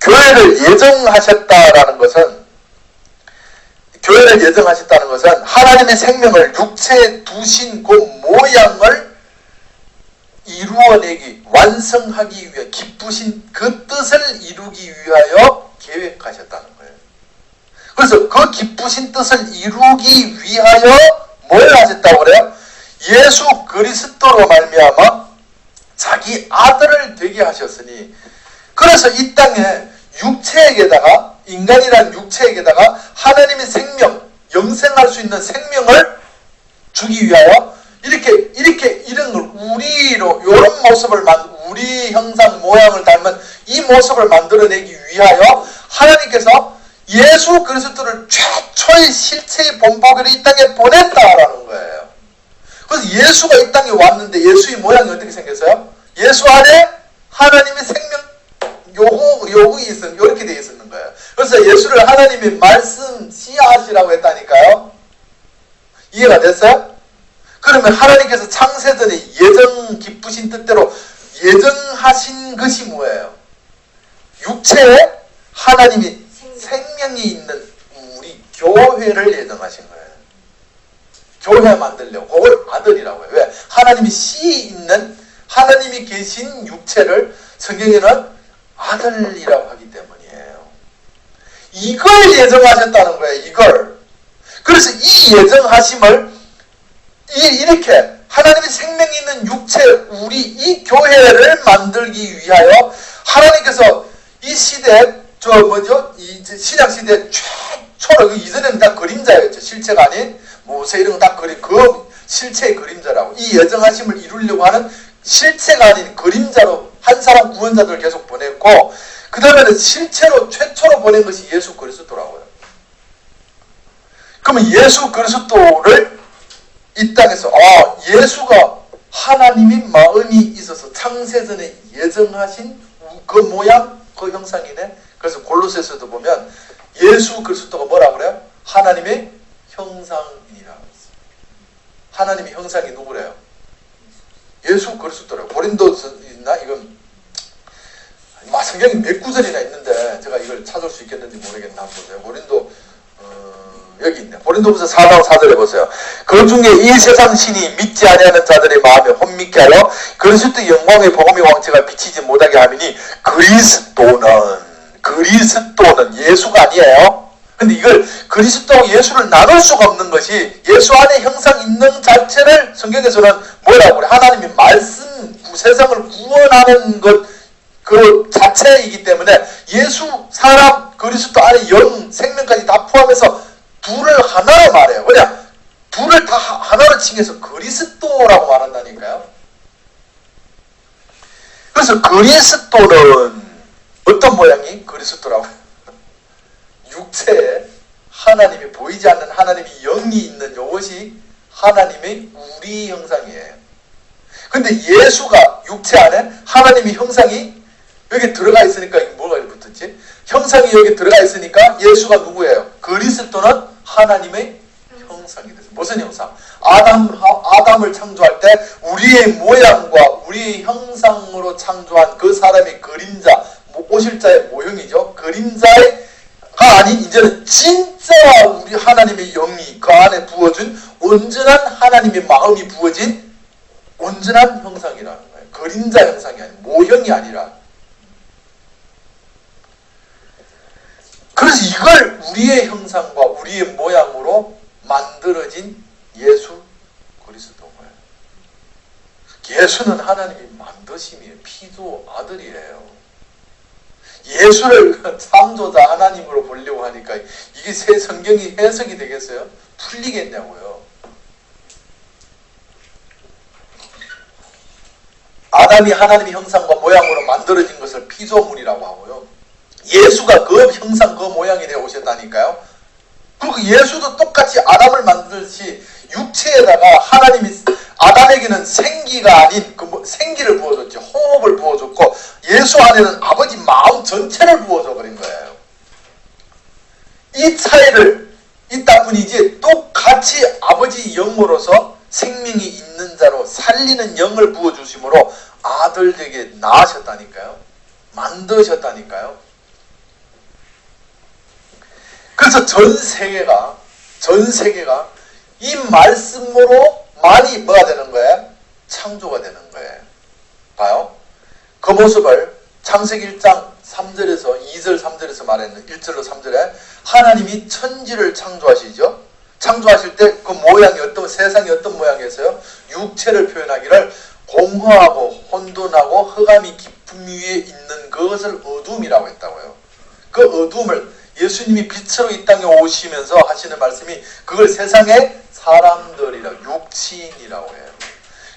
교회를 예정하셨다라는 것은, 교회를 예정하셨다는 것은 하나님의 생명을 육체에 두신 그 모양을 이루어내기, 완성하기 위해 기쁘신 그 뜻을 이루기 위하여 계획하셨다는 거예요. 그래서 그 기쁘신 뜻을 이루기 위하여 뭘 하셨다고 그래요? 예수 그리스도로 말미암아 자기 아들을 되게 하셨으니, 그래서 이 땅에 육체에게다가, 인간이란 육체에게다가 하나님의 생명, 영생할 수 있는 생명을 주기 위하여 이렇게 이런 걸 우리로, 이런 모습을 우리 형상 모양을 닮은 이 모습을 만들어내기 위하여 하나님께서 예수 그리스도를 최초의 실체의 본보기를 이 땅에 보냈다라는 거예요. 그래서 예수가 이 땅에 왔는데 예수의 모양이 어떻게 생겼어요? 예수 안에 하나님의 생명 요구이 이렇게 되어 있었는 거예요. 그래서 예수를 하나님의 말씀 씨앗이라고 했다니까요. 이해가 됐어요? 그러면 하나님께서 창세전에 예정 기쁘신 뜻대로 예정하신 것이 뭐예요? 육체에 하나님이 생명이 있는 우리 교회를 예정하신 거예요. 교회 만들려고. 그걸 아들이라고 해요. 왜? 하나님이 씨 있는, 하나님이 계신 육체를 성경에는 아들이라고 하기 때문이에요. 이걸 예정하셨다는 거예요. 이걸. 그래서 이 예정하심을 이렇게 하나님의 생명이 있는 육체, 우리 이 교회를 만들기 위하여 하나님께서 이 시대, 이 신약 시대 최초로, 이전에는 다 그림자였죠. 실체가 아닌 모세 이런 거 다 그 실체의 그림자라고. 이 예정하심을 이루려고 하는 실체가 아닌 그림자로 한 사람 구원자들을 계속 보냈고, 그 다음에는 실체로 최초로 보낸 것이 예수 그리스도라고요. 그러면 예수 그리스도를 이 땅에서 예수가 하나님의 마음이 있어서 창세전에 예정하신 그 모양, 그 형상이네. 그래서 골로새서도 보면 예수 그리스도가 뭐라고 그래요? 하나님의 형상이라고 했어요. 하나님의 형상이 누구래요? 예수 그리스도래요. 고린도서 있나? 이건 성경이 몇 구절이나 있는데 제가 이걸 찾을 수 있겠는지 모르겠나 한번 보세요. 고린도 여기 있네. 고린도후서 4장 4절에 보세요. 그 중에 이 세상 신이 믿지 아니하는 자들의 마음에 혼미케 하여 그리스도의 영광의 복음의 왕체가 비치지 못하게 하미니, 그리스도는 예수가 아니에요. 근데 이걸 그리스도와 예수를 나눌 수가 없는 것이, 예수 안에 형상 있는 자체를 성경에서는 뭐라고 그래? 하나님의 말씀, 세상을 구원하는 것 그 자체이기 때문에 예수, 사람, 그리스도 안에 영, 생명까지 다 포함해서 둘을 하나로 말해요. 그냥 둘을 다 하나로 칭해서 그리스도라고 말한다니까요. 그래서 그리스도는 어떤 모양이 그리스도라고 해요? 육체에 하나님이 보이지 않는 하나님의 영이 있는 이것이 하나님의 우리 형상이에요. 근데 예수가 육체 안에 하나님의 형상이 여기 들어가 있으니까 뭐가 붙었지? 형상이 여기 들어가 있으니까 예수가 누구예요? 그리스도는 하나님의 형상이 됐어요. 무슨 형상? 아담을 창조할 때 우리의 모양과 우리의 형상으로 창조한 그 사람의 그림자, 오실자의 모형이죠. 그림자가 아닌 이제는 진짜 우리 하나님의 영이 그 안에 부어준 온전한 하나님의 마음이 부어진 온전한 형상이라는 거예요. 그림자 형상이 아니라, 모형이 아니라. 그래서 이걸 우리의 형상과 우리의 모양으로 만들어진 예수 그리스도인 거예요. 예수는 하나님이 만드심이에요. 피조 아들이에요. 예수를 창조자 하나님으로 보려고 하니까 이게 새 성경이 해석이 되겠어요? 풀리겠냐고요. 아담이 하나님의 형상과 모양으로 만들어진 것을 피조물이라고 하고요. 예수가 그 형상 그 모양이 되어 오셨다니까요. 그리고 예수도 똑같이 아담을 만들듯이 육체에다가 하나님이 아담에게는 생기가 아닌 생기를 부어줬죠. 호흡을 부어줬고 예수 안에는 아버지 마음 전체를 부어줘 버린 거예요. 이 차이를 있다 뿐이지 똑같이 아버지 영으로서 생명이 있는 자로 살리는 영을 부어주심으로 아들에게 낳으셨다니까요. 만드셨다니까요. 그래서 전 세계가 이 말씀으로 많이 뭐가 되는 거예요? 창조가 되는 거예요. 봐요. 그 모습을 창세기 1장 3절에서 2절 3절에서 말했는 1절로 3절에 하나님이 천지를 창조하시죠. 창조하실 때 그 모양이 세상이 어떤 모양이었어요? 육체를 표현하기를 공허하고 혼돈하고 흑암이 깊음 위에 있는 그것을 어둠이라고 했다고요. 그 어둠을 예수님이 빛으로 이 땅에 오시면서 하시는 말씀이 그걸 세상의 사람들이라 육신이라고 해요.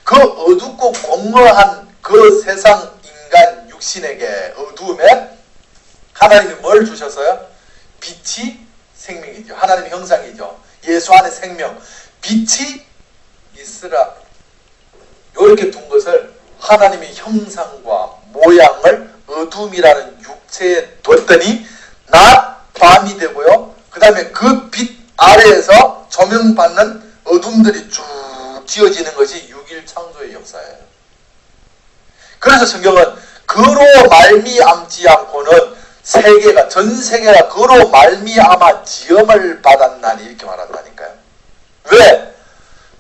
그 어둡고 공허한 그 세상 인간 육신에게 어두움에 하나님이 뭘 주셨어요? 빛이 생명이죠. 하나님의 형상이죠. 예수 안에 생명. 빛이 있으라. 이렇게 둔 것을 하나님의 형상과 모양을 어둠이라는 육체에 뒀더니 낮 밤이 되고요. 그 다음에 그 빛 아래에서 조명받는 어둠들이 쭉 지어지는 것이 6일 창조의 역사예요. 그래서 성경은 그로 말미암지 않고는 전 세계가 그로 말미암아 지음을 받았나니 이렇게 말한다니까요. 왜?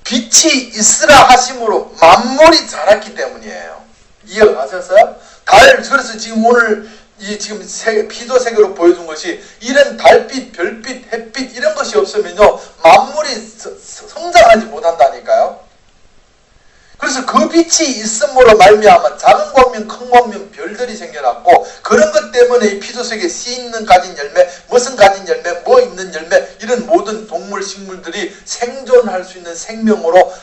빛이 있으라 하심으로 만물이 자랐기 때문이에요. 이해가셨어요? 그래서 지금 오늘 지금 피조 세계로 보여준 것이 이런 달빛, 별빛, 햇빛 이런 것이 없으면요 만물이 성장하지 못한다니까요. 그래서 그 빛이 있음으로 말미암아 작은 광명, 큰 광명, 별들이 생겨났고 그런 것 때문에 이 피조 세계에 씨 있는 가진 열매, 무슨 가진 열매, 뭐 있는 열매 이런 모든 동물, 식물들이 생존할 수 있는 생명으로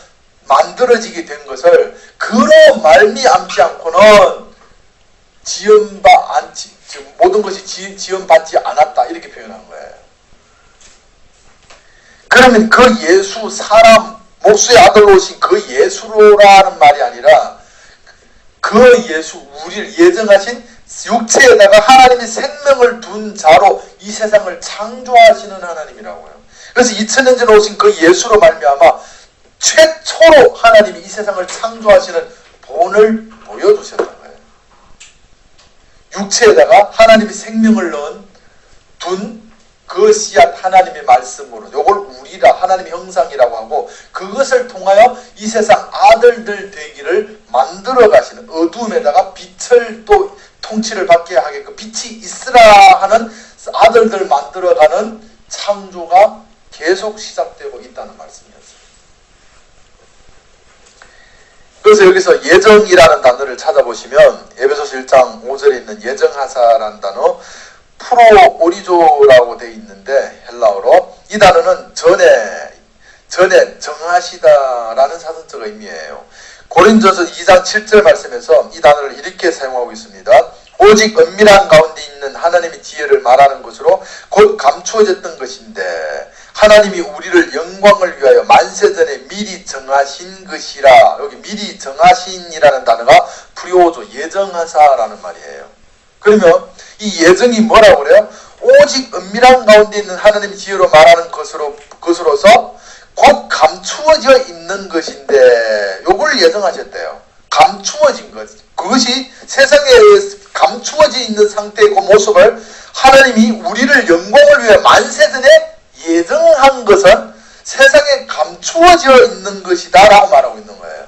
만들어지게 된 것을 그로 말미암지 않고는 모든 것이 지음받지 않았다 이렇게 표현한 거예요. 그러면 그 예수 사람 목수의 아들로 오신 그 예수로라는 말이 아니라 그 예수 우리를 예정하신 육체에다가 하나님의 생명을 둔 자로 이 세상을 창조하시는 하나님이라고요. 그래서 2000년 전에 오신 그 예수로 말미암아 최초로 하나님이 이 세상을 창조하시는 본을 보여주셨던 거예요. 육체에다가 하나님의 생명을 둔 그 씨앗 하나님의 말씀으로 요걸 우리라 하나님의 형상이라고 하고 그것을 통하여 이 세상 아들들 되기를 만들어 가시는 어둠에다가 빛을 또 통치를 받게 하게끔 빛이 있으라 하는 아들들 만들어가는 창조가 계속 시작되고 있다는 말씀이었어요. 그래서 여기서 예정이라는 단어를 찾아보시면 에베소서 1장 5절에 있는 예정하사라는 단어 프로 오리조라고 되어 있는데 헬라어로 이 단어는 전에 정하시다라는 사전적 의미예요. 고린도서 2장 7절 말씀에서 이 단어를 이렇게 사용하고 있습니다. 오직 은밀한 가운데 있는 하나님의 지혜를 말하는 것으로 곧 감추어졌던 것인데 하나님이 우리를 영광을 위하여 만세전에 미리 정하신 것이라. 여기 미리 정하신이라는 단어가 프리오조 예정하사라는 말이에요. 그러면 이 예정이 뭐라고 그래요? 오직 은밀한 가운데 있는 하나님의 지혜로 말하는 것으로서 곧 감추어져 있는 것인데 요걸 예정하셨대요. 감추어진 것. 그것이 세상에 감추어져 있는 상태의 그 모습을 하나님이 우리를 영광을 위해 만세전에 예정한 것은 세상에 감추어져 있는 것이다 라고 말하고 있는 거예요.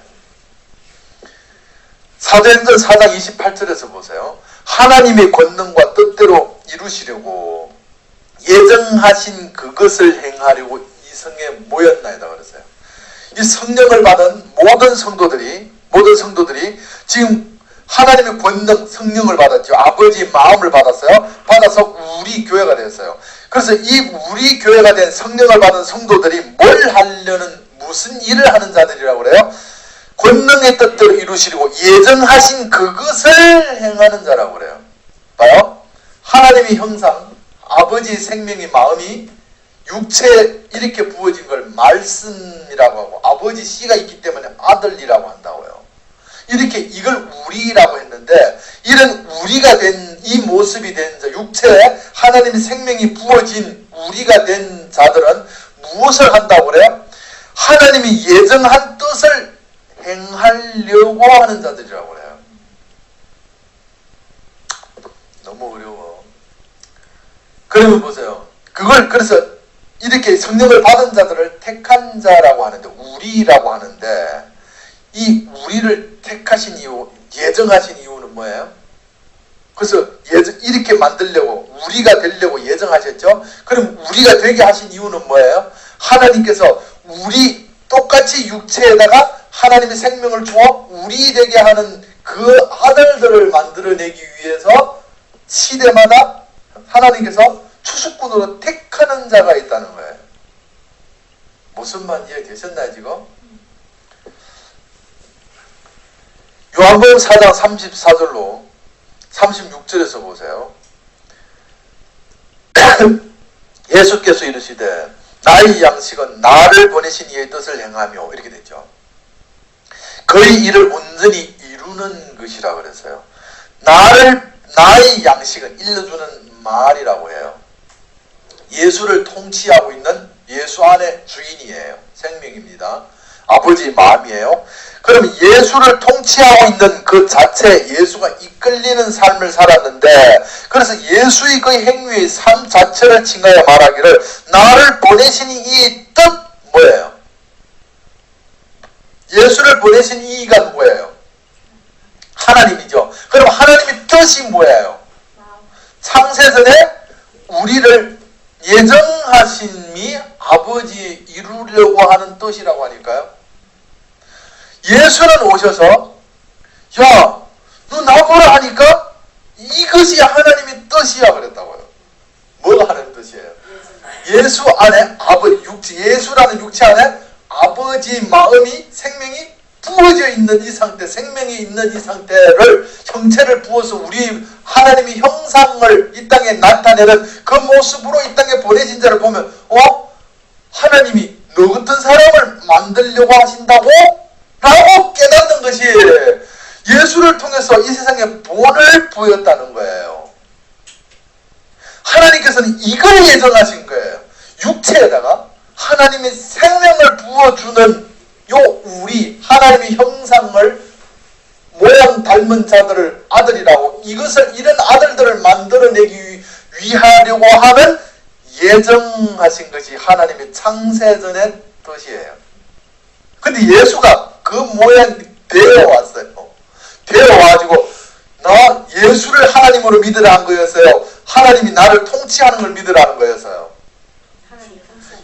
사도행전 4장 28절에서 보세요. 하나님의 권능과 뜻대로 이루시려고 예정하신 그것을 행하려고 이 성에 모였나이다 그랬어요. 이 성령을 받은 모든 성도들이 지금 하나님의 권능 성령을 받았죠. 아버지의 마음을 받았어요. 받아서 우리 교회가 되었어요. 그래서 이 우리 교회가 된 성령을 받은 성도들이 뭘 하려는 무슨 일을 하는 자들이라고 그래요? 권능의 뜻대로 이루시려고 예정하신 그것을 행하는 자라고 그래요. 봐요. 하나님의 형상, 아버지의 생명의 마음이 육체에 이렇게 부어진 걸 말씀이라고 하고, 아버지 씨가 있기 때문에 아들이라고 한다고요. 이렇게 이걸 우리라고 했는데, 이런 우리가 된 이 모습이 된 자, 육체에 하나님의 생명이 부어진 우리가 된 자들은 무엇을 한다고 그래요? 하나님이 예정한 뜻을 행하려고 하는 자들이라고 그래요. 너무 어려워. 그러면 보세요. 그걸 그래서 이렇게 성령을 받은 자들을 택한 자라고 하는데, 우리라고 하는데, 이 우리를 택하신 이유, 예정하신 이유는 뭐예요? 그래서 이렇게 만들려고, 우리가 되려고 예정하셨죠? 그럼 우리가 되게 하신 이유는 뭐예요? 하나님께서 우리 똑같이 육체에다가 하나님의 생명을 주어 우리 되게 하는 그 아들들을 만들어내기 위해서 시대마다 하나님께서 추수꾼으로 택하는 자가 있다는 거예요. 무슨 말 이해되셨나요 지금? 요한복음 4장 34절로 36절에서 보세요. 예수께서 이르시되 나의 양식은 나를 보내신 이의 뜻을 행하며, 이렇게 됐죠. 그의 일을 온전히 이루는 것이라 그랬어요. 나의 양식은 일러주는 말이라고 해요. 예수를 통치하고 있는 예수 안에 주인이에요. 생명입니다. 아버지의 마음이에요. 그럼 예수를 통치하고 있는 그 자체, 예수가 이끌리는 삶을 살았는데, 그래서 예수의 그 행위의 삶 자체를 칭하여 말하기를 나를 보내신 이 뜻 뭐예요? 예수를 보내신 이가 뭐예요? 하나님이죠. 그럼 하나님의 뜻이 뭐예요? 창세전에 우리를 예정하심이 아버지 이루려고 하는 뜻이라고 하니까요. 예수는 오셔서 야, 너 나보라 하니까 이것이 하나님의 뜻이야 그랬다고요. 뭐가 하나님의 뜻이에요? 예수 안에 예수라는 육체 안에 아버지 마음이, 생명이 부어져 있는 이 상태, 생명이 있는 이 상태를, 형체를 부어서 우리 하나님의 형상을 이 땅에 나타내는 그 모습으로 이 땅에 보내신 자를 보면 하나님이 너 같은 사람을 만들려고 하신다고? 라고 깨닫는 것이 예수를 통해서 이 세상에 본을 부였다는 거예요. 하나님께서는 이걸 예정하신 거예요. 육체에다가 하나님의 생명을 부어주는 요 우리 하나님의 형상을 모양 닮은 자들을 아들이라고, 이런 아들들을 만들어내기 위하려고 하는 예정하신 것이 하나님의 창세전의 뜻이에요. 근데 예수가 그 모양이 되어왔어요. 되어와가지고 나 예수를 하나님으로 믿으라 한 거였어요? 하나님이 나를 통치하는 걸 믿으라는 거였어요?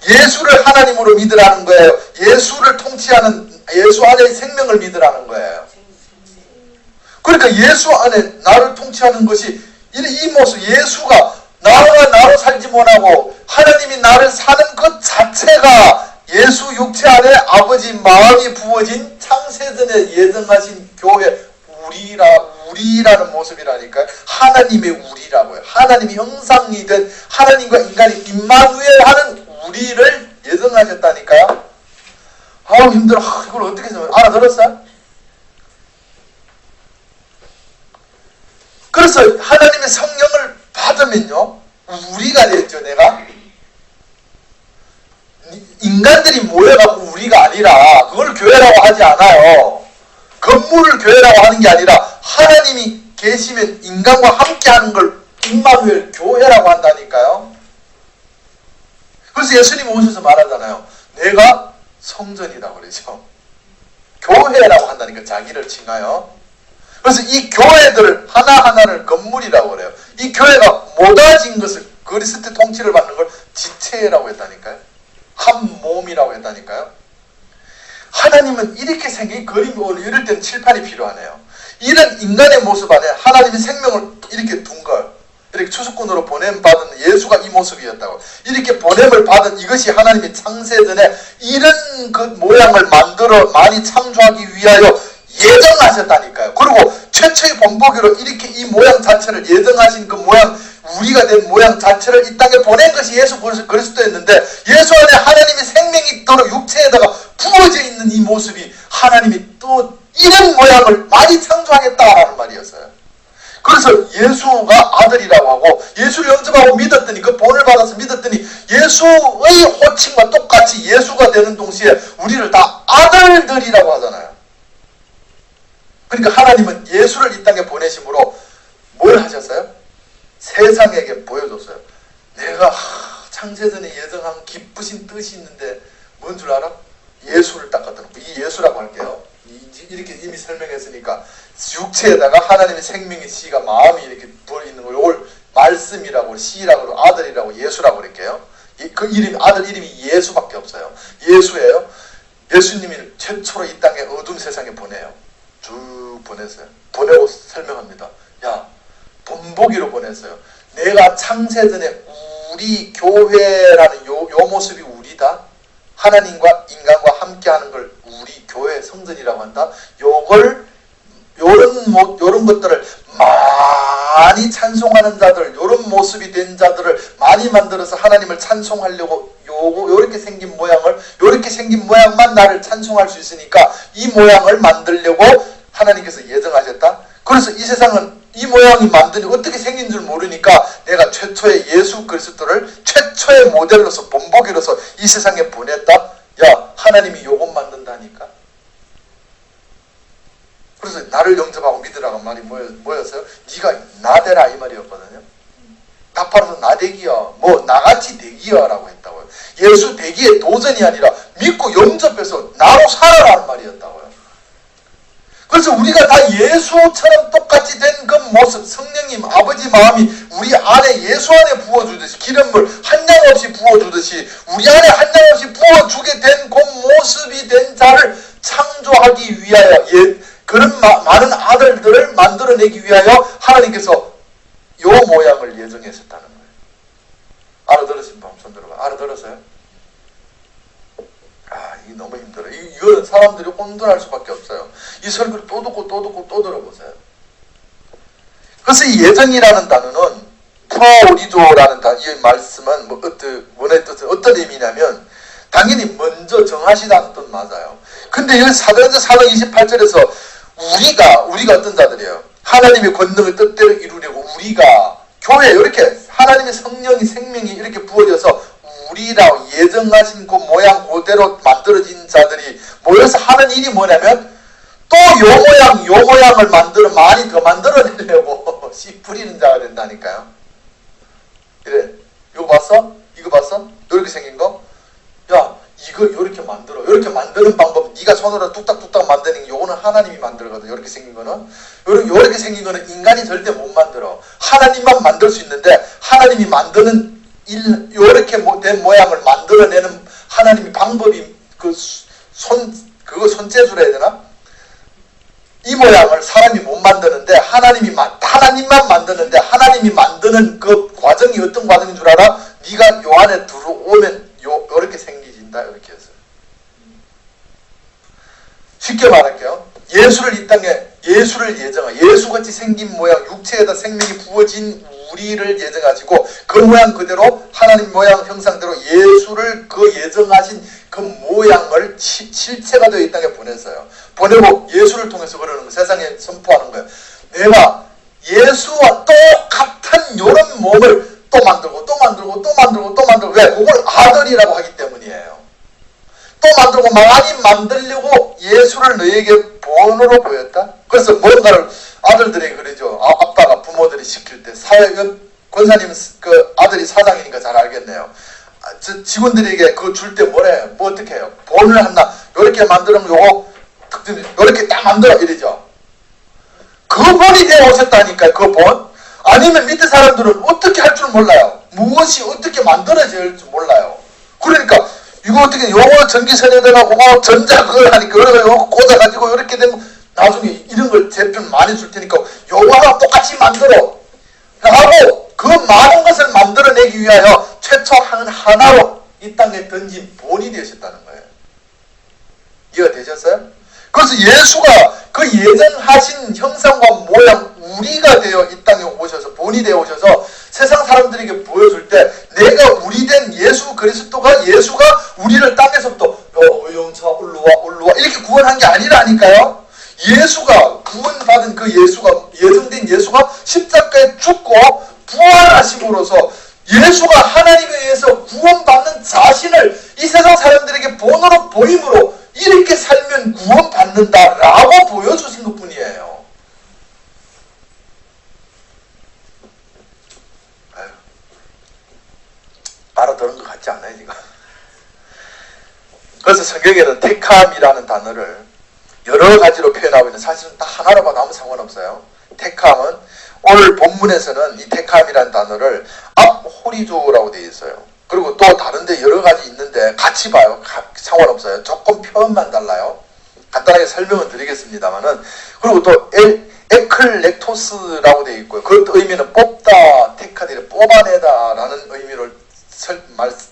예수를 하나님으로 믿으라는 거예요? 예수를 통치하는, 예수 안에 생명을 믿으라는 거예요? 그러니까 예수 안에 나를 통치하는 것이 이 모습, 예수가 나로 살지 못하고 하나님이 나를 사는 것 자체가 예수 육체 안에 아버지 마음이 부어진 창세전에 예정하신 교회, 우리라는 모습이라니까요. 하나님의 우리라고요. 하나님의 형상이 된 하나님과 인간이 임마누엘 하는 우리를 예정하셨다니까요. 아우 힘들어. 이걸 어떻게 해서 알아들었어요? 그래서 하나님의 성령을 받으면요, 우리가 됐죠. 내가 인간들이 모여갖고 우리가 아니라, 그걸 교회라고 하지 않아요. 건물을 교회라고 하는 게 아니라 하나님이 계시면 인간과 함께하는 걸 임마누엘 교회라고 한다니까요. 그래서 예수님 오셔서 말하잖아요. 내가 성전이라고 그러죠. 교회라고 한다니까, 자기를 칭하여. 그래서 이 교회들 하나하나를 건물이라고 그래요. 이 교회가 모다진 것을, 그리스도 통치를 받는 걸 지체라고 했다니까요. 한 몸이라고 했다니까요. 하나님은 이렇게 생긴 그림이, 이럴 때는 칠판이 필요하네요. 이런 인간의 모습 안에 하나님의 생명을 이렇게 둔 걸, 이렇게 추수꾼으로 보냄받은 예수가 이 모습이었다고. 이렇게 보냄을 받은 이것이 하나님이 창세전에 이런 그 모양을 만들어 많이 창조하기 위하여 예정하셨다니까요. 그리고 최초의 본보기로 이렇게 이 모양 자체를 예정하신 그 모양, 우리가 된 모양 자체를 이 땅에 보낸 것이 예수 그리스도였는데, 예수 안에 하나님의 생명이 있도록 육체에다가 부어져 있는 이 모습이 하나님이 또 이런 모양을 많이 창조하겠다라는 말이었어요. 그래서 예수가 아들이라고 하고, 예수를 영접하고 믿었더니, 그 본을 받아서 믿었더니 예수의 호칭과 똑같이 예수가 되는 동시에 우리를 다 아들들이라고 하잖아요. 그러니까 하나님은 예수를 이 땅에 보내심으로 뭘 하셨어요? 세상에게 보여줬어요. 내가 창세전에 예정한 기쁘신 뜻이 있는데 뭔 줄 알아? 예수를 딱 갖다 놓고, 이 예수라고 할게요. 이렇게 이미 설명했으니까, 육체에다가 하나님의 생명의 씨가 마음이 이렇게 부어있는 거, 이걸 말씀이라고, 씨라고, 아들이라고, 예수라고 그럴게요. 그 이름, 아들 이름이 예수밖에 없어요. 예수예요. 예수님이 최초로 이 땅에 어두운 세상에 보내요. 쭉 보냈어요. 보내고 설명합니다. 야, 본보기로 보냈어요. 내가 창세전에 우리 교회라는 요 모습이 우리다. 하나님과 인간과 함께하는 걸 우리 교회 성전이라고 한다. 요런 것들을 많이 찬송하는 자들, 요런 모습이 된 자들을 많이 만들어서 하나님을 찬송하려고 요렇게 생긴 모양을, 요렇게 생긴 모양만 나를 찬송할 수 있으니까 이 모양을 만들려고 하나님께서 예정하셨다. 그래서 이 세상은 이 모양이 만드니 어떻게 생긴 줄 모르니까 내가 최초의 예수 그리스도를 최초의 모델로서, 본보기로서 이 세상에 보냈다. 야, 하나님이 요것 만든다니까. 그래서 나를 영접하고 믿으라고 말이 뭐였어요? 네가 나대라 이 말이었거든요. 답하면서 나대기야, 뭐 나같이 되기야 라고 했다고요. 예수 되기의 도전이 아니라 믿고 영접해서 나로 살아라는 말이었다고요. 그래서 우리가 다 예수처럼 똑같이 된 그 모습, 성령님 아버지 마음이 우리 안에, 예수 안에 부어주듯이, 기름을 한 양 없이 부어주듯이 우리 안에 한 양 없이 부어주게 된 그 모습이 된 자를 창조하기 위하여, 그런 많은 아들들을 만들어내기 위하여 하나님께서 요 모양을 예정했었다는 거예요. 알아들으신 분 손 들어봐. 알아들었어요? 이게 너무 힘들어요. 이거는 사람들이 혼돈할 수밖에 없어요. 이 설교를 또 듣고 또 듣고 또 들어보세요. 그래서 이 예정이라는 단어는, 프로리조라는 단어, 이 말씀은 원의 뜻은 어떤 의미냐면, 당연히 먼저 정하시다는 뜻 맞아요. 근데 여기 사도행전 4장 28절에서 우리가 어떤 자들이에요? 하나님의 권능을 뜻대로 이루려고 우리가, 교회 이렇게 하나님의 성령이, 생명이 이렇게 부어져서 우리라고 예정하신 그 모양 그대로 만들어진 자들이 모여서 하는 일이 뭐냐면, 또 요 모양을 많이 더 만들어내려고 씨 뿌리는 자가 된다니까요. 이래, 이거 봤어? 이거 봤어? 이렇게 생긴 거? 야, 이거 요렇게 만들어. 요렇게 만드는 방법, 네가 손으로 뚝딱뚝딱 만드는 게 요거는 하나님이 만들거든. 요렇게 생긴 거는. 요렇게 생긴 거는 인간이 절대 못 만들어. 하나님만 만들 수 있는데, 하나님이 만드는 요렇게 된 모양을 만들어내는 하나님의 방법이, 그거 손재주라 해야 되나? 이 모양을 사람이 못 만드는데 하나님만 만드는데, 하나님이 만드는 그 과정이 어떤 과정인 줄 알아? 네가 요 안에 들어오면 요렇게 생기진다. 이렇게 했어요. 쉽게 말할게요. 예수를 이 땅에, 예수를 예정하, 예수같이 생긴 모양, 육체에다 생명이 부어진 우리를 예정하시고, 그 모양 그대로, 하나님 모양 형상대로 예수를 그 예정하신 그 모양을 실체가 되어 이 땅에 보냈어요. 보내고 예수를 통해서 그러는 거예요. 세상에 선포하는 거예요. 내가 예수와 똑같은 이런 몸을 또 만들고 또 만들고 또 만들고 또 만들고, 왜? 그걸 아들이라고 하기 때문이에요. 또 만들고 많이 만들려고 예수를 너에게 본으로 보였다. 그래서 뭔가를 아들들에게 그러죠. 아빠가 부모들이 시킬 때, 권사님 그 아들이 사장이니까 잘 알겠네요. 직원들에게 그거 줄 때 뭐래? 뭐 어떻게 해요? 본을 한다. 요렇게 만들면 요거 요렇게 딱 만들어 이러죠. 그 본이 되어 오셨다니까요. 그 본. 아니면 밑에 사람들은 어떻게 할 줄 몰라요. 무엇이 어떻게 만들어질 줄 몰라요. 그러니까 이거 어떻게, 요거 전기선에다가 그거 전자 그걸 하니까 요거 꽂아가지고 요렇게 되면 나중에 이런 걸 제품 많이 줄 테니까 요거랑 똑같이 만들어. 라고 그 많은 것을 만들어내기 위하여 최초 하나로 이 땅에 던진 본이 되셨다는 거예요. 이해가 되셨어요? 그래서 예수가 그 예정하신 형상과 모양 우리가 되어 이 땅에 오셔서 본이 되어 오셔서 세상 사람들에게 보여줄 때 내가 우리 된 예수 그리스도가 예수가 우리를 땅에서부터 영차 올라와 이렇게 구원한 게 아니라니까요. 예수가 구원받은 그 예수가 예정된 예수가 십자가에 죽고 부활하심으로써 예수가 하나님에 의해서 구원받는 자신을 이 세상 사람들에게 본으로 보임으로 이렇게 살면 구원받는다라고 보여주신 것뿐이에요. 아유, 알아들은 것 같지 않아요 지금? 그래서 성경에는 택함이라는 단어를 여러 가지로 표현하고 있는 사실은 딱 하나로 봐도 아무 상관없어요. 택함은 오늘 본문에서는 이 택함이라는 단어를 앞호리조라고 되어 있어요. 그리고 또 다른데 여러 가지 있는데 같이 봐요. 상관없어요. 조금 표현만 달라요. 간단하게 설명을 드리겠습니다만은 그리고 또 에클렉토스라고 되어 있고요. 그 의미는 뽑다, 택하다, 뽑아내다라는 의미로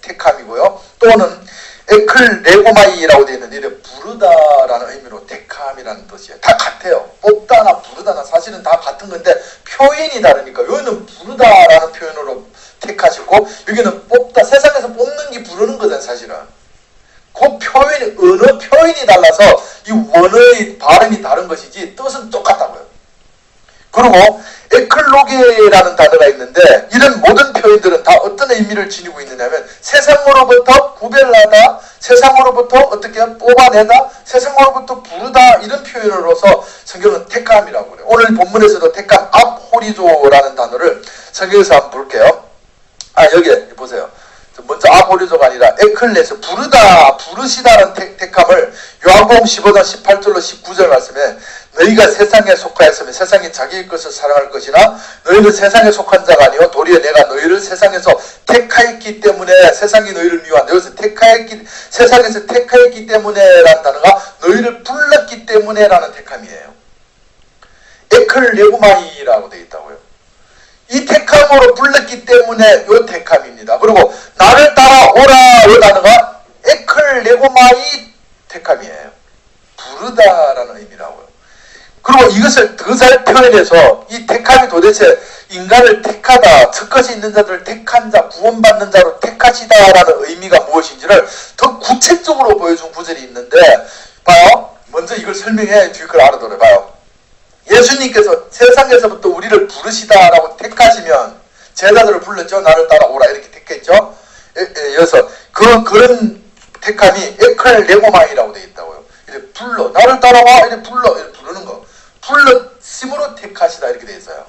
택함이고요. 또는 에클레고마이라고 되어 있는데 부르다라는 의미로 택함이라는 뜻이에요. 다 같아요. 뽑다나 부르다나 사실은 다 같은 건데 표현이 다르니까 여기는 부르다라는 표현으로 택하시고 여기는 뽑다, 세상에서 뽑는 게 부르는 거잖아요. 사실은 그 표현이 언어 표현이 달라서 이 원어의 발음이 다른 것이지 뜻은 똑같다고요. 그리고 에클로게라는 단어가 있는데 이런 모든 표현들은 다 어떤 의미를 지니고 있느냐면 세상으로부터 구별하다, 세상으로부터 어떻게 뽑아내다, 세상으로부터 부르다 이런 표현으로서 성경은 택함이라고 그래요. 오늘 본문에서도 택함 앞호리조라는 단어를 성경에서 한번 볼게요. 여기 보세요. 먼저 아보리조가 아니라 에클레스 부르다, 부르시다라는 택함을 요한복음 15장 18절로 19절 말씀에 너희가 세상에 속하였으면 세상이 자기의 것을 사랑할 것이나 너희는 세상에 속한 자가 아니요 도리어 내가 너희를 세상에서 택하였기 때문에 세상이 너희를 미워한다. 여기서 세상에서 택하였기 때문에 라는 단어가 너희를 불렀기 때문에 라는 택함이에요. 에클레고마이라고 되어 있다고요. 이 택함으로 불렀기 때문에 요 택함입니다. 그리고 나를 따라오라 요 단어가 에클레고마이 택함이에요. 부르다라는 의미라고요. 그리고 이것을 더 잘 표현해서 이 택함이 도대체 인간을 택하다, 특것이 있는 자들을 택한 자, 구원받는 자로 택하시다라는 의미가 무엇인지를 더 구체적으로 보여준 구절이 있는데 봐요. 먼저 이걸 설명해 뒤에 걸 알아들어요. 봐요. 예수님께서 세상에서부터 우리를 부르시다라고 택하시면 제자들을 불렀죠. 나를 따라오라 이렇게 택했죠. 여기서 그런 택함이 에클레고마이라고 되어 있다고요. 이렇게 불러 나를 따라와 이렇게 불러 이렇게 부르는 거. 불렀심으로 택하시다 이렇게 되어 있어요.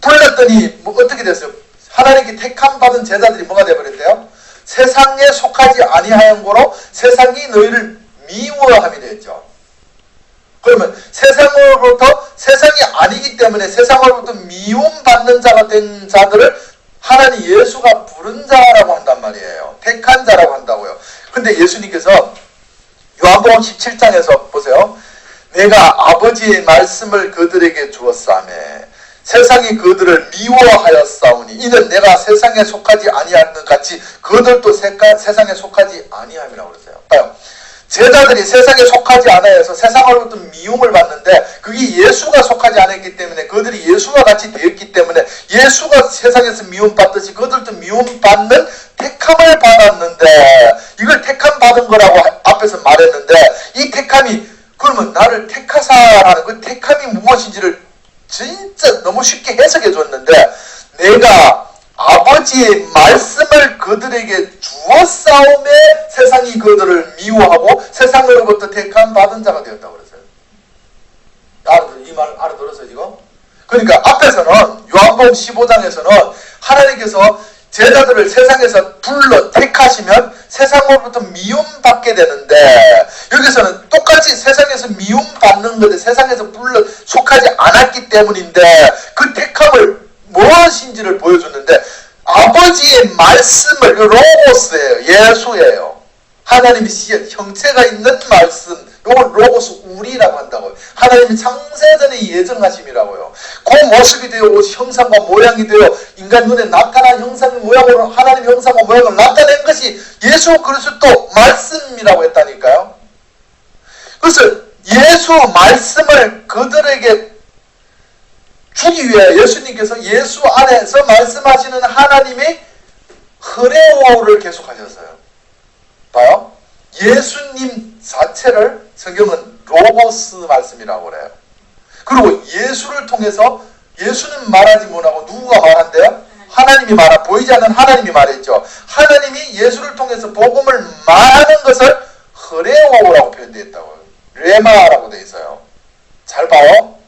불렀더니 뭐 어떻게 됐어요? 하나님께 택함 받은 제자들이 뭐가 되어버렸대요? 세상에 속하지 아니하는 거로 세상이 너희를 미워함이 되었죠. 그러면 세상으로부터 세상이 아니기 때문에 세상으로부터 미움받는 자가 된 자들을 하나님 예수가 부른 자라고 한단 말이에요. 택한 자라고 한다고요. 근데 예수님께서 요한복음 17장에서 보세요. 내가 아버지의 말씀을 그들에게 주었사매 세상이 그들을 미워하였사오니 이는 내가 세상에 속하지 아니하는 것 같이 그들도 세상에 속하지 아니함이라고 그랬어요. 봐요. 제자들이 세상에 속하지 않아서 세상으로부터 미움을 받는데 그게 예수가 속하지 않았기 때문에 그들이 예수와 같이 되었기 때문에 예수가 세상에서 미움받듯이 그들도 미움받는 택함을 받았는데 이걸 택함 받은 거라고 앞에서 말했는데 이 택함이 그러면 나를 택하사라는 그 택함이 무엇인지를 진짜 너무 쉽게 해석해 줬는데 내가 아버지의 말씀을 그들에게 주었사오매 세상이 그들을 미워하고 세상으로부터 택함 받은 자가 되었다고 그랬어요. 이 말 알아들었어요 지금? 그러니까 앞에서는 요한복음 15장에서는 하나님께서 제자들을 세상에서 불러 택하시면 세상으로부터 미움받게 되는데 여기서는 똑같이 세상에서 미움받는 건데 세상에서 불러 속하지 않았기 때문인데 그 택함을 무엇인지를 보여줬는데 아버지의 말씀을 로고스예요. 예수예요. 하나님이 형체가 있는 말씀 요걸 로고스 우리라고 한다고요. 하나님이 창세전에 예정하심이라고요. 그 모습이 되어 형상과 모양이 되어 인간 눈에 나타난 형상의 모양으로 하나님의 형상과 모양을 나타낸 것이 예수 그리스도 말씀이라고 했다니까요. 그래서 예수 말씀을 그들에게 주기 위해 예수님께서 예수 안에서 말씀하시는 하나님의 흐레오를 계속하셨어요. 봐요. 예수님 자체를 성경은 로고스 말씀이라고 그래요. 그리고 예수를 통해서 예수는 말하지 못하고 누구가 말한대요? 하나님이 말하, 보이지 않는 하나님이 말했죠. 하나님이 예수를 통해서 복음을 말하는 것을 흐레오라고 표현되어 있다고요. 레마라고 되어 있어요. 잘 봐요.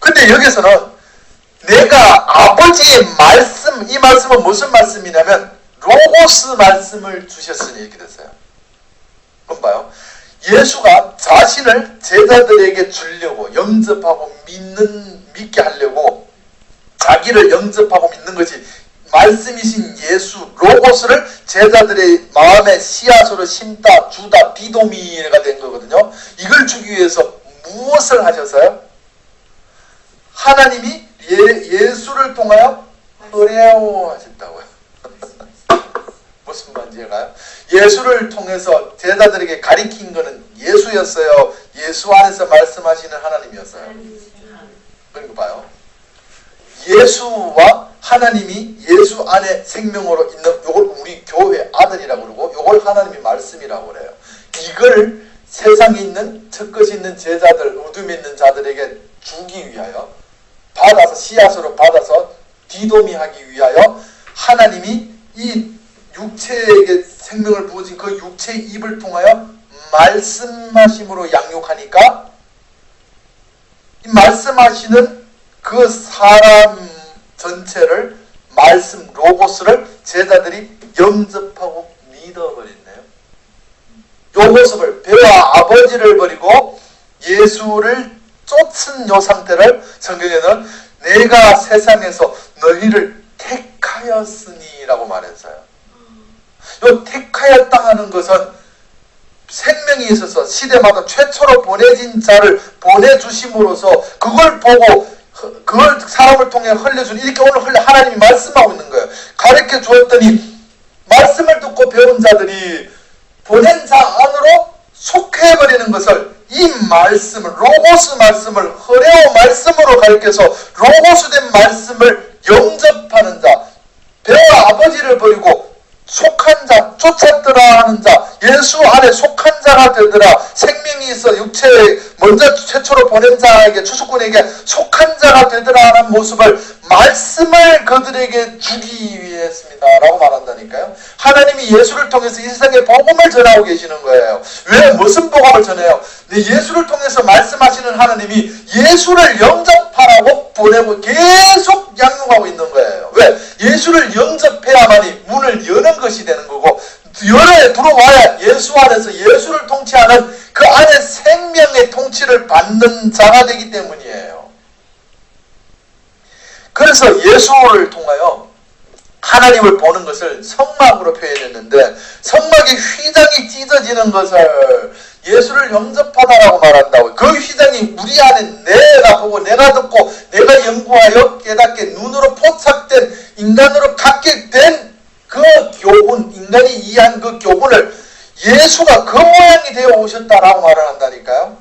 근데 여기서는 내가 아버지의 말씀, 이 말씀은 무슨 말씀이냐면 로고스 말씀을 주셨으니 이렇게 됐어요. 그럼 봐요. 예수가 자신을 제자들에게 주려고 영접하고 믿게 하려고 자기를 영접하고 믿는 것이 말씀이신 예수 로고스를 제자들의 마음에 씨앗으로 심다 주다 디도미가 된 거거든요. 이걸 주기 위해서 무엇을 하셨어요? 하나님이 예수를 통하여 흐레오 하셨다고요. 무슨 말인지 알아요? 예수를 통해서 제자들에게 가리킨 것은 예수였어요. 예수 안에서 말씀하시는 하나님이었어요. 그러니까 봐요. 예수와 하나님이 예수 안에 생명으로 있는 요걸 우리 교회 아들이라고 그러고 요걸 하나님이 말씀이라고 그래요. 이걸 세상에 있는 젖것이 있는 제자들, 어둠에 있는 자들에게 주기 위하여 받아서 씨앗으로 받아서 디도미하기 위하여 하나님이 이 육체에게 생명을 부어진 그 육체의 입을 통하여 말씀하심으로 양육하니까 이 말씀하시는 그 사람 전체를 말씀 로고스를 제자들이 영접하고 믿어버렸네요. 요 모습을 배와 아버지를 버리고 예수를 쫓은 요 상태를 성경에는 내가 세상에서 너희를 택하였으니 라고 말했어요. 요 택하였다 하는 것은 생명이 있어서 시대마다 최초로 보내진 자를 보내주심으로써 그걸 보고 그걸 사람을 통해 흘려준 이렇게 오늘 하나님이 말씀하고 있는 거예요. 가르쳐 주었더니 말씀을 듣고 배운 자들이 보낸 자 안으로 속해버리는 것을 이 말씀을 로고스 말씀을 흐레오 말씀으로 가르쳐서 로고스된 말씀을 영접하는 자 배와 아버지를 버리고 속한 자, 쫓았더라 하는 자, 예수 안에 속한 자가 되더라. 생명이 있어 육체에 먼저 최초로 보낸 자에게 추수꾼에게 속한 자가 되더라 하는 모습을 말씀을 그들에게 주기 위해였습니다 라고 말한다니까요. 하나님이 예수를 통해서 이 세상에 복음을 전하고 계시는 거예요. 왜? 무슨 복음을 전해요? 예수를 통해서 말씀하시는 하나님이 예수를 영접하라고 보내고 계속 양육하고 있는 거예요. 왜? 예수를 영접해야만이 문을 여는 것이 되는 거고 열에 들어와야 예수 안에서 예수를 통치하는 그 안에 생명의 통치를 받는 자가 되기 때문이에요. 그래서 예수를 통하여 하나님을 보는 것을 성막으로 표현했는데 성막의 휘장이 찢어지는 것을 예수를 영접하다라고 말한다고. 그 휘장이 우리 안에 내가 보고 내가 듣고 내가 연구하여 깨닫게 눈으로 포착된 인간으로 갖게 된 그 교훈, 인간이 이해한 그 교훈을 예수가 그 모양이 되어 오셨다라고 말을 한다니까요.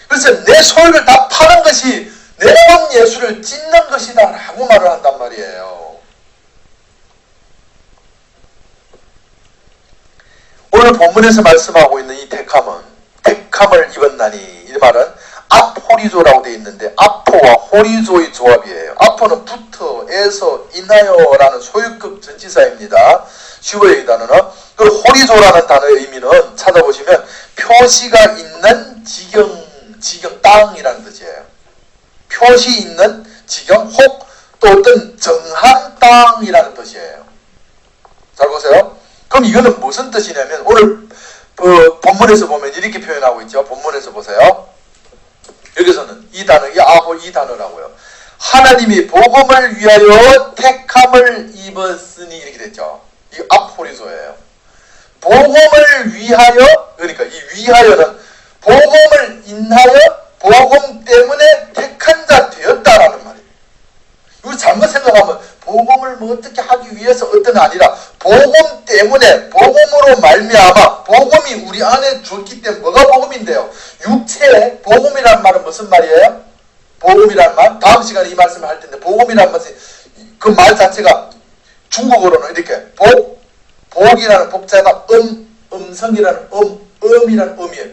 그래서 내 소유를 다 파는 것이 내가 본 예수를 찢는 것이다 라고 말을 한단 말이에요. 오늘 본문에서 말씀하고 있는 이 택함을 입었나니 이 말은 아포리조라고 되어 있는데 아포와 호리조의 조합이에요. 아포는 부터, 에서, 인하여라는 소유급 전치사입니다. 주어의 단어는. 그리고 호리조라는 단어의 의미는 찾아보시면 표시가 있는 지경 땅이라는 뜻이에요. 표시 있는 지경 혹 또 어떤 정한 땅이라는 뜻이에요. 잘 보세요. 그럼 이거는 무슨 뜻이냐면 오늘 본문에서 보면 이렇게 표현하고 있죠. 본문에서 보세요. 여기서는 이 단어, 이 단어라고요. 하나님이 복음을 위하여 택함을 입었으니 이렇게 됐죠. 이 아포리조예요. 복음을 위하여, 그러니까 이 위하여는 복음을 인하여 복음 때문에 택한 자 되었다라는 말이에요. 이거 잘못 생각하면 복음을 뭐 어떻게 하기 위해서 어떤 아니라 복음 때문에 복음으로 말미암아 복음이 우리 안에 주었기 때문에 뭐가 복음인데요? 육체의 복음이란 말은 무슨 말이에요? 복음이란 말? 다음 시간에 이 말씀을 할 텐데 복음이란 말은 그 말 자체가 중국어로는 이렇게 복이라는 복자가 음성이라는 음이라는 음이에요.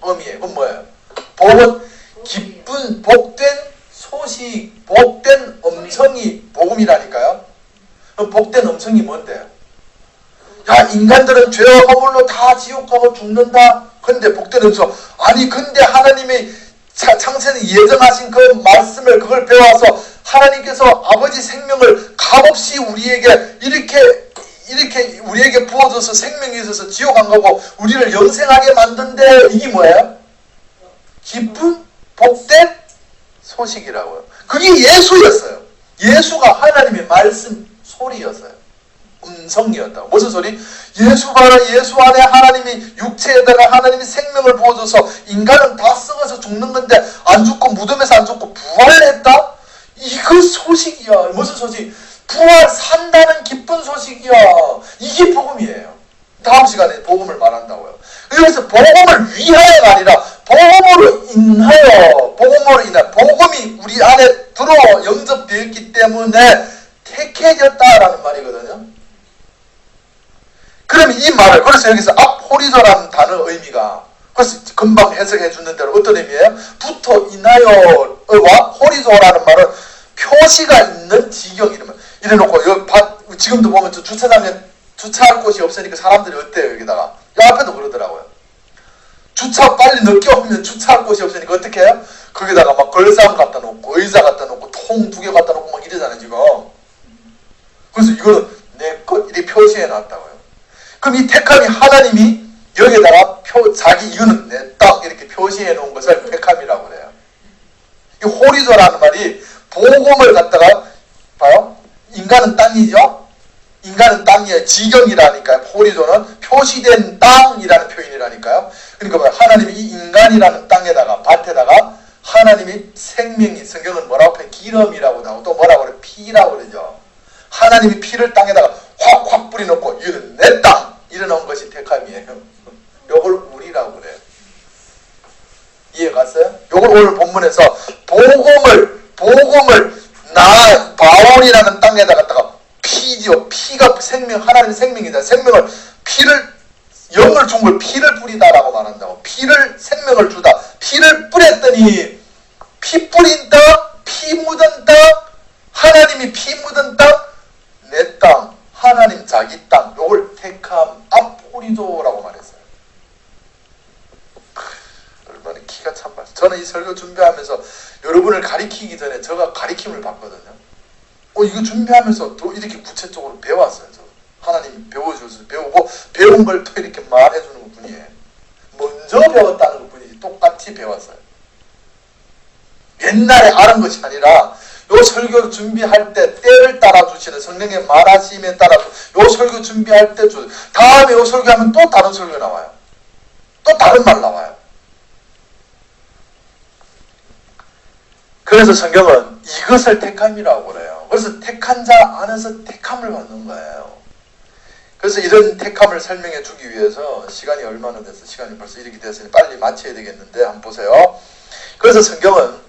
복음이에요. 그건 뭐예요? 복은 기쁜 복된 소식, 복된 음성이 복음이라니까요. 복된 음성이 뭔데요? 야, 인간들은 죄와 허물로 다 지옥하고 죽는다. 근데 복된 음성. 아니 근데 하나님의 창세는 예정하신 그 말씀을 그걸 배워서 하나님께서 아버지 생명을 값없이 우리에게 이렇게 우리에게 부어줘서 생명이 있어서 지옥 안 가고 우리를 영생하게 만든데 이게 뭐예요? 기쁜 복된 소식이라고요. 그게 예수였어요. 예수가 하나님의 말씀 소리였어요. 음성이었다고. 무슨 소리? 예수 봐라. 예수 안에 하나님이 육체에다가 하나님이 생명을 부어줘서 인간은 다 썩어서 죽는 건데 안 죽고 무덤에서 안 죽고 부활했다? 이거 소식이야. 무슨 소식? 부활 산다는 기쁜 소식이야. 이게 복음이에요. 다음 시간에 복음을 말한다고요. 그래서 복음을 위하여가 아니라 복음으로 인하여 복음이 우리 안에 들어 영접되었기 때문에 택해졌다라는 말이거든요. 그러면 이 말을 그래서 여기서 앞호리조라는 단어 의미가 그래서 금방 해석해 주는 대로 어떤 의미예요? 부터 인하여와 호리조라는 말은 표시가 있는 지경 이래놓고 여기 지금도 보면 저 주차장에 주차할 곳이 없으니까 사람들이 어때요? 여기다가 이 앞에도 그러더라고요. 주차 빨리 늦게 오면 주차할 곳이 없으니까 어떻게 해요? 거기다가 막 걸상 갖다 놓고 의자 갖다 놓고 통 2개 갖다 놓고 막 이러잖아요 지금. 그래서 이거는 내 것 이렇게 표시해 놨다고요. 그럼 이 택함이 하나님이 여기에다가 자기 이거는 내 땅 이렇게 표시해 놓은 것을 택함이라고 그래요. 이 호리조라는 말이 복음을 갖다가 봐요. 인간은 땅이죠. 인간은 땅이에요. 지경이라니까요. 호리조는 표시된 땅이라는 표현이라니까요. 그러니까 하나님이 이 인간이라는 땅에다가 밭에다가 하나님이 생명이 성경은 뭐라고 표현? 기름이라고 나오고 또 뭐라고 그래? 피라고 그러죠. 하나님이 피를 땅에다가 확 뿌려놓고 이거는 내 땅 이래놓은 것이 택함이에요. 요걸 우리라고 그래요. 이해 갔어요? 요걸 오늘 본문에서 복음을 나 바울이라는 땅에다 갖다가 피죠. 피가 생명, 하나님의 생명이다. 생명을 피를 영을 준 걸 피를 뿌리다라고 말한다고. 피를 생명을 주다. 피를 뿌렸더니 피 뿌린 땅, 피 묻은 땅, 하나님이 피 묻은 땅, 내 땅, 하나님 자기 땅. 요걸 택함 앞호리조라고 말했어요. 얼마나 기가 참 많아요. 저는 이 설교 준비하면서 여러분을 가리키기 전에 제가 가리킴을 받거든요. 이거 준비하면서 또 이렇게 구체적으로 배웠어요. 저. 하나님이 배워줘서 배우고 배운 걸 또 이렇게 말해주는 것 뿐이에요. 먼저 배웠다는 것 뿐이지 똑같이 배웠어요. 옛날에 아는 것이 아니라 요 설교 준비할 때 때를 따라주시는 성령의 말하심에 따라서 요 설교 준비할 때 다음에 요 설교하면 또 다른 설교 나와요. 또 다른 말 나와요. 그래서 성경은 이것을 택함이라고 그래요. 그래서 택한 자 안에서 택함을 받는 거예요. 그래서 이런 택함을 설명해 주기 위해서 시간이 얼마나 됐어? 시간이 벌써 이렇게 됐으니 빨리 마쳐야 되겠는데 한번 보세요. 그래서 성경은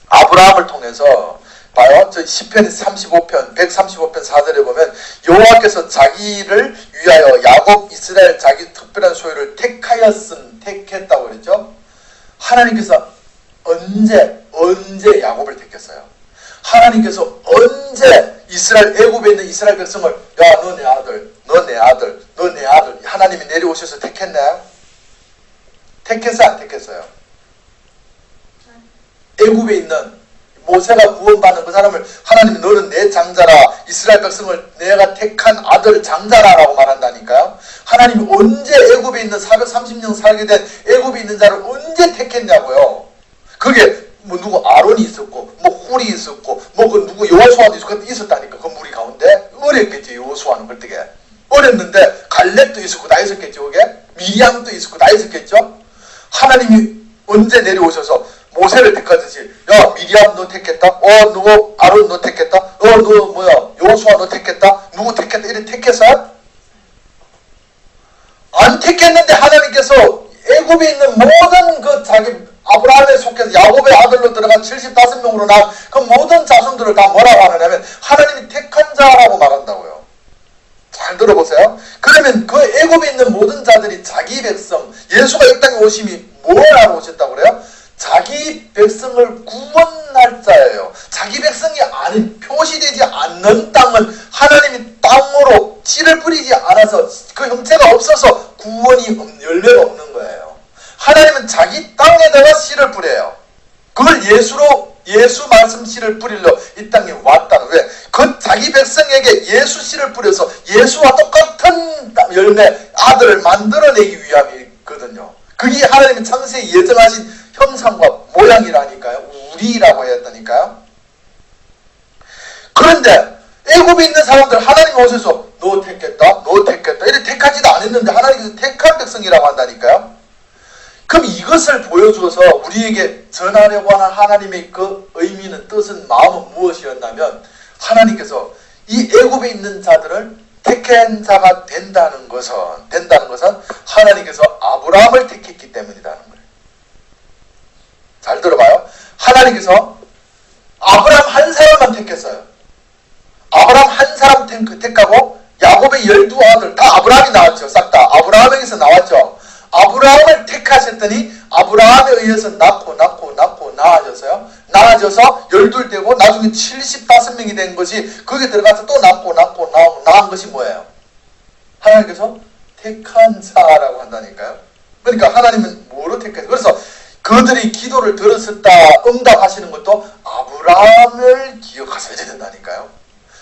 아브라함을 통해서 봐요. 저 시편 35편 135편 4절에 보면 여호와께서 자기를 위하여 야곱 이스라엘 자기 특별한 소유를 택했다고 그랬죠. 하나님께서 언제 야곱을 택했어요? 하나님께서 언제 애굽에 있는 이스라엘 백성을 야 너 내 아들 하나님이 내려오셔서 택했나요? 택했어요? 안 택했어요? 애굽에 있는 모세가 구원받는 그 사람을 하나님이 너는 내 장자라 이스라엘 백성을 내가 택한 아들 장자라라고 말한다니까요. 하나님이 언제 애굽에 있는 430년 살게 된 애굽에 있는 자를 언제 택했냐고요. 그게 뭐 누구 아론이 있었고 뭐 훌이 있었고 뭐 그 누구 여호수아도 있었다니까. 그 무리 가운데 어렸겠지. 여호수아는 그때게 어렸는데 갈렙도 있었고 다 있었겠죠. 그게 미리암도 있었고 다 있었겠죠. 하나님이 언제 내려오셔서 모세를 택하듯이 야 미리암 너 택했다? 누구 아론 너 택했다? 너 뭐야 여호수아 너 택했다? 누구 택했다? 이렇게 택했어요? 안 택했는데 하나님께서 애굽에 있는 모든 그 자기 아브라함에 속해서 야곱의 아들로 들어간 75명으로 난 그 모든 자손들을 다 뭐라고 하느냐면 하나님이 택한 자라고 말한다고요. 잘 들어보세요. 그러면 그 애굽에 있는 모든 자들이 자기 백성, 예수가 이 땅에 오심이 뭐라고 오셨다고 그래요? 자기 백성을 구원할 자예요. 자기 백성이 아닌 표시되지 않는 땅은 하나님이 땅으로 씨를 뿌리지 않아서 그 형체가 없어서 구원이 열매가 없는 거예요. 하나님은 자기 땅에다가 씨를 뿌려요. 그걸 예수 말씀 씨를 뿌리려 이 땅에 왔다는. 왜? 그 자기 백성에게 예수 씨를 뿌려서 예수와 똑같은 열매 아들을 만들어내기 위함이거든요. 그게 하나님이 창세에 예정하신 형상과 모양이라니까요. 우리라고 해야 했다니까요. 그런데 애굽에 있는 사람들 하나님 오셔서 너 택했다 이렇게 택하지도 않았는데 하나님께서 택한 백성이라고 한다니까요. 그럼 이것을 보여주어서 우리에게 전하려고 하는 하나님의 그 의미는 뜻은 마음은 무엇이었냐면 하나님께서 이 애굽에 있는 자들을 택한 자가 된다는 것은 하나님께서 아브라함을 택했기 때문이라는 거예요. 잘 들어봐요. 하나님께서 아브라함 한 사람만 택했어요. 아브라함 한 사람 택하고 야곱의 12아들 다 아브라함이 나왔죠. 싹 다 아브라함에게서 나왔죠. 아브라함을 택하셨더니 아브라함에 의해서 낳고 나아졌어요. 나아져서 12되고 나중에 75명이 된 것이 거기에 들어가서 또 낳고 나은 것이 뭐예요? 하나님께서 택한 자라고 한다니까요. 그러니까 하나님은 뭐로 택했어요? 그래서 그들이 기도를 들었었다 응답하시는 것도 아브라함을 기억하셔야 된다니까요.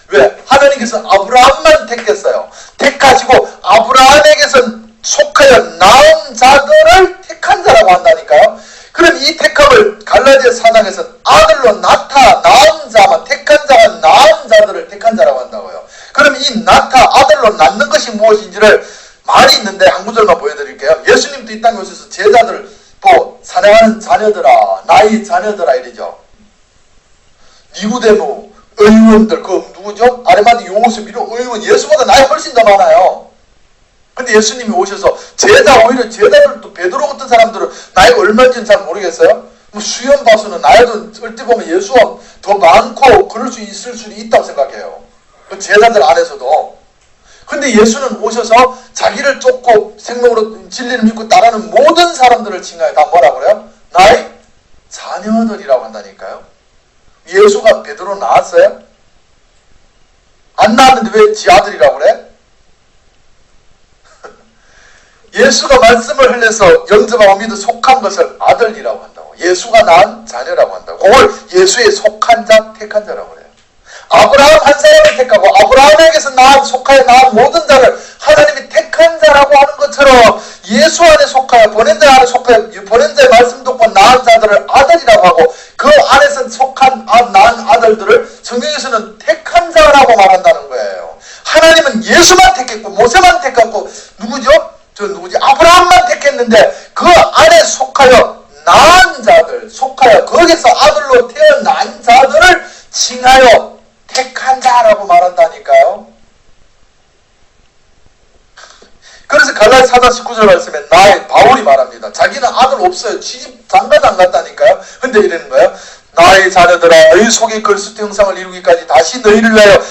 왜? 하나님께서 아브라함만 택했어요. 택하시고 아브라함에게서 속하여 낳은 자들을 택한 자라고 한다니까요. 그럼 이 택함을 갈라디아 4장에서 아들로 낳은 자만 택한 자가 낳은 자들을 택한 자라고 한다고요. 그럼 이 아들로 낳는 것이 무엇인지를 말이 있는데 한 구절만 보여드릴게요. 예수님도 이 땅에 오셔서 제자들 사랑하는 자녀들아 나의 자녀들아 이러죠. 니고데모 의원들 그 누구죠? 아르마디 요셉 이런 의원 예수보다 나이 훨씬 더 많아요. 근데 예수님이 오셔서 오히려 제자들도 베드로 같은 사람들은 나이가 얼마인지는 잘 모르겠어요. 수염 봐서는 나이도 어찌 보면 예수와 더 많고 그럴 수 있을 수 있다고 생각해요. 그 제자들 안에서도. 근데 예수는 오셔서 자기를 쫓고 생명으로 진리를 믿고 따르는 모든 사람들을 칭하여 다 뭐라 그래요? 나의 자녀들이라고 한다니까요. 예수가 베드로 낳았어요? 안 낳았는데 왜 지 아들이라고 그래? 예수가 말씀을 흘려서 영접하고 믿어 속한 것을 아들이라고 한다고. 예수가 낳은 자녀라고 한다고. 그걸 예수의 속한 자, 택한 자라고 그래요. 아브라함 한 사람을 택하고 아브라함에게서 속하여 낳은 모든 자를 하나님이 택한 자라고 하는 것처럼 예수 안에 속하여 보낸 자 안에 속하여 보낸 자의 말씀 듣고 낳은 자들을 아들이라고 하고 그 안에서 속한 낳은 아들들을 성경에서는 택한 자라고 말한다는 거예요. 하나님은 예수만 택했고 모세만 택했고 아브라함만 택했는데 그 안에 속하여 낳은 자들, 거기서 아들로 태어난 자들을 칭하여 택한 자라고 말한다니까요. 그래서 갈라디아 4장 19절 말씀에 바울이 말합니다. 자기는 아들 없어요. 시집 장가도 안 갔다니까요. 근데 이러는 거예요. 나의 자녀들아 너희 속에 그리스도 형상을 이루기까지 다시 너희를 위하여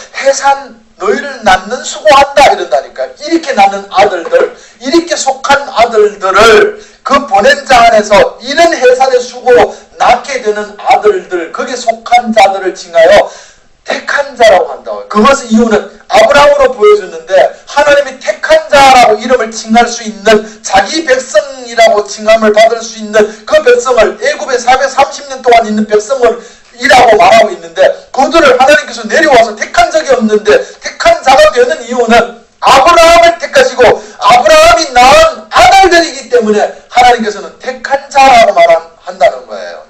너희를 낳는 수고한다 이런다니까. 이렇게 낳는 아들들, 이렇게 속한 아들들을 그 보낸 자 안에서 이런 해산의 수고로 낳게 되는 아들들, 거기에 속한 자들을 칭하여 택한 자라고 한다고요. 그것의 이유는 아브라함으로 보여줬는데 하나님이 택한 자라고 이름을 칭할 수 있는 자기 백성이라고 칭함을 받을 수 있는 그 백성을 애굽에 430년 동안 있는 백성을 이라고 말하고 있는데 그들을 하나님께서 내려와서 택한 적이 없는데 택한 자가 되는 이유는 아브라함을 택하시고 아브라함이 낳은 아들들이기 때문에 하나님께서는 택한 자라고 한다는 거예요.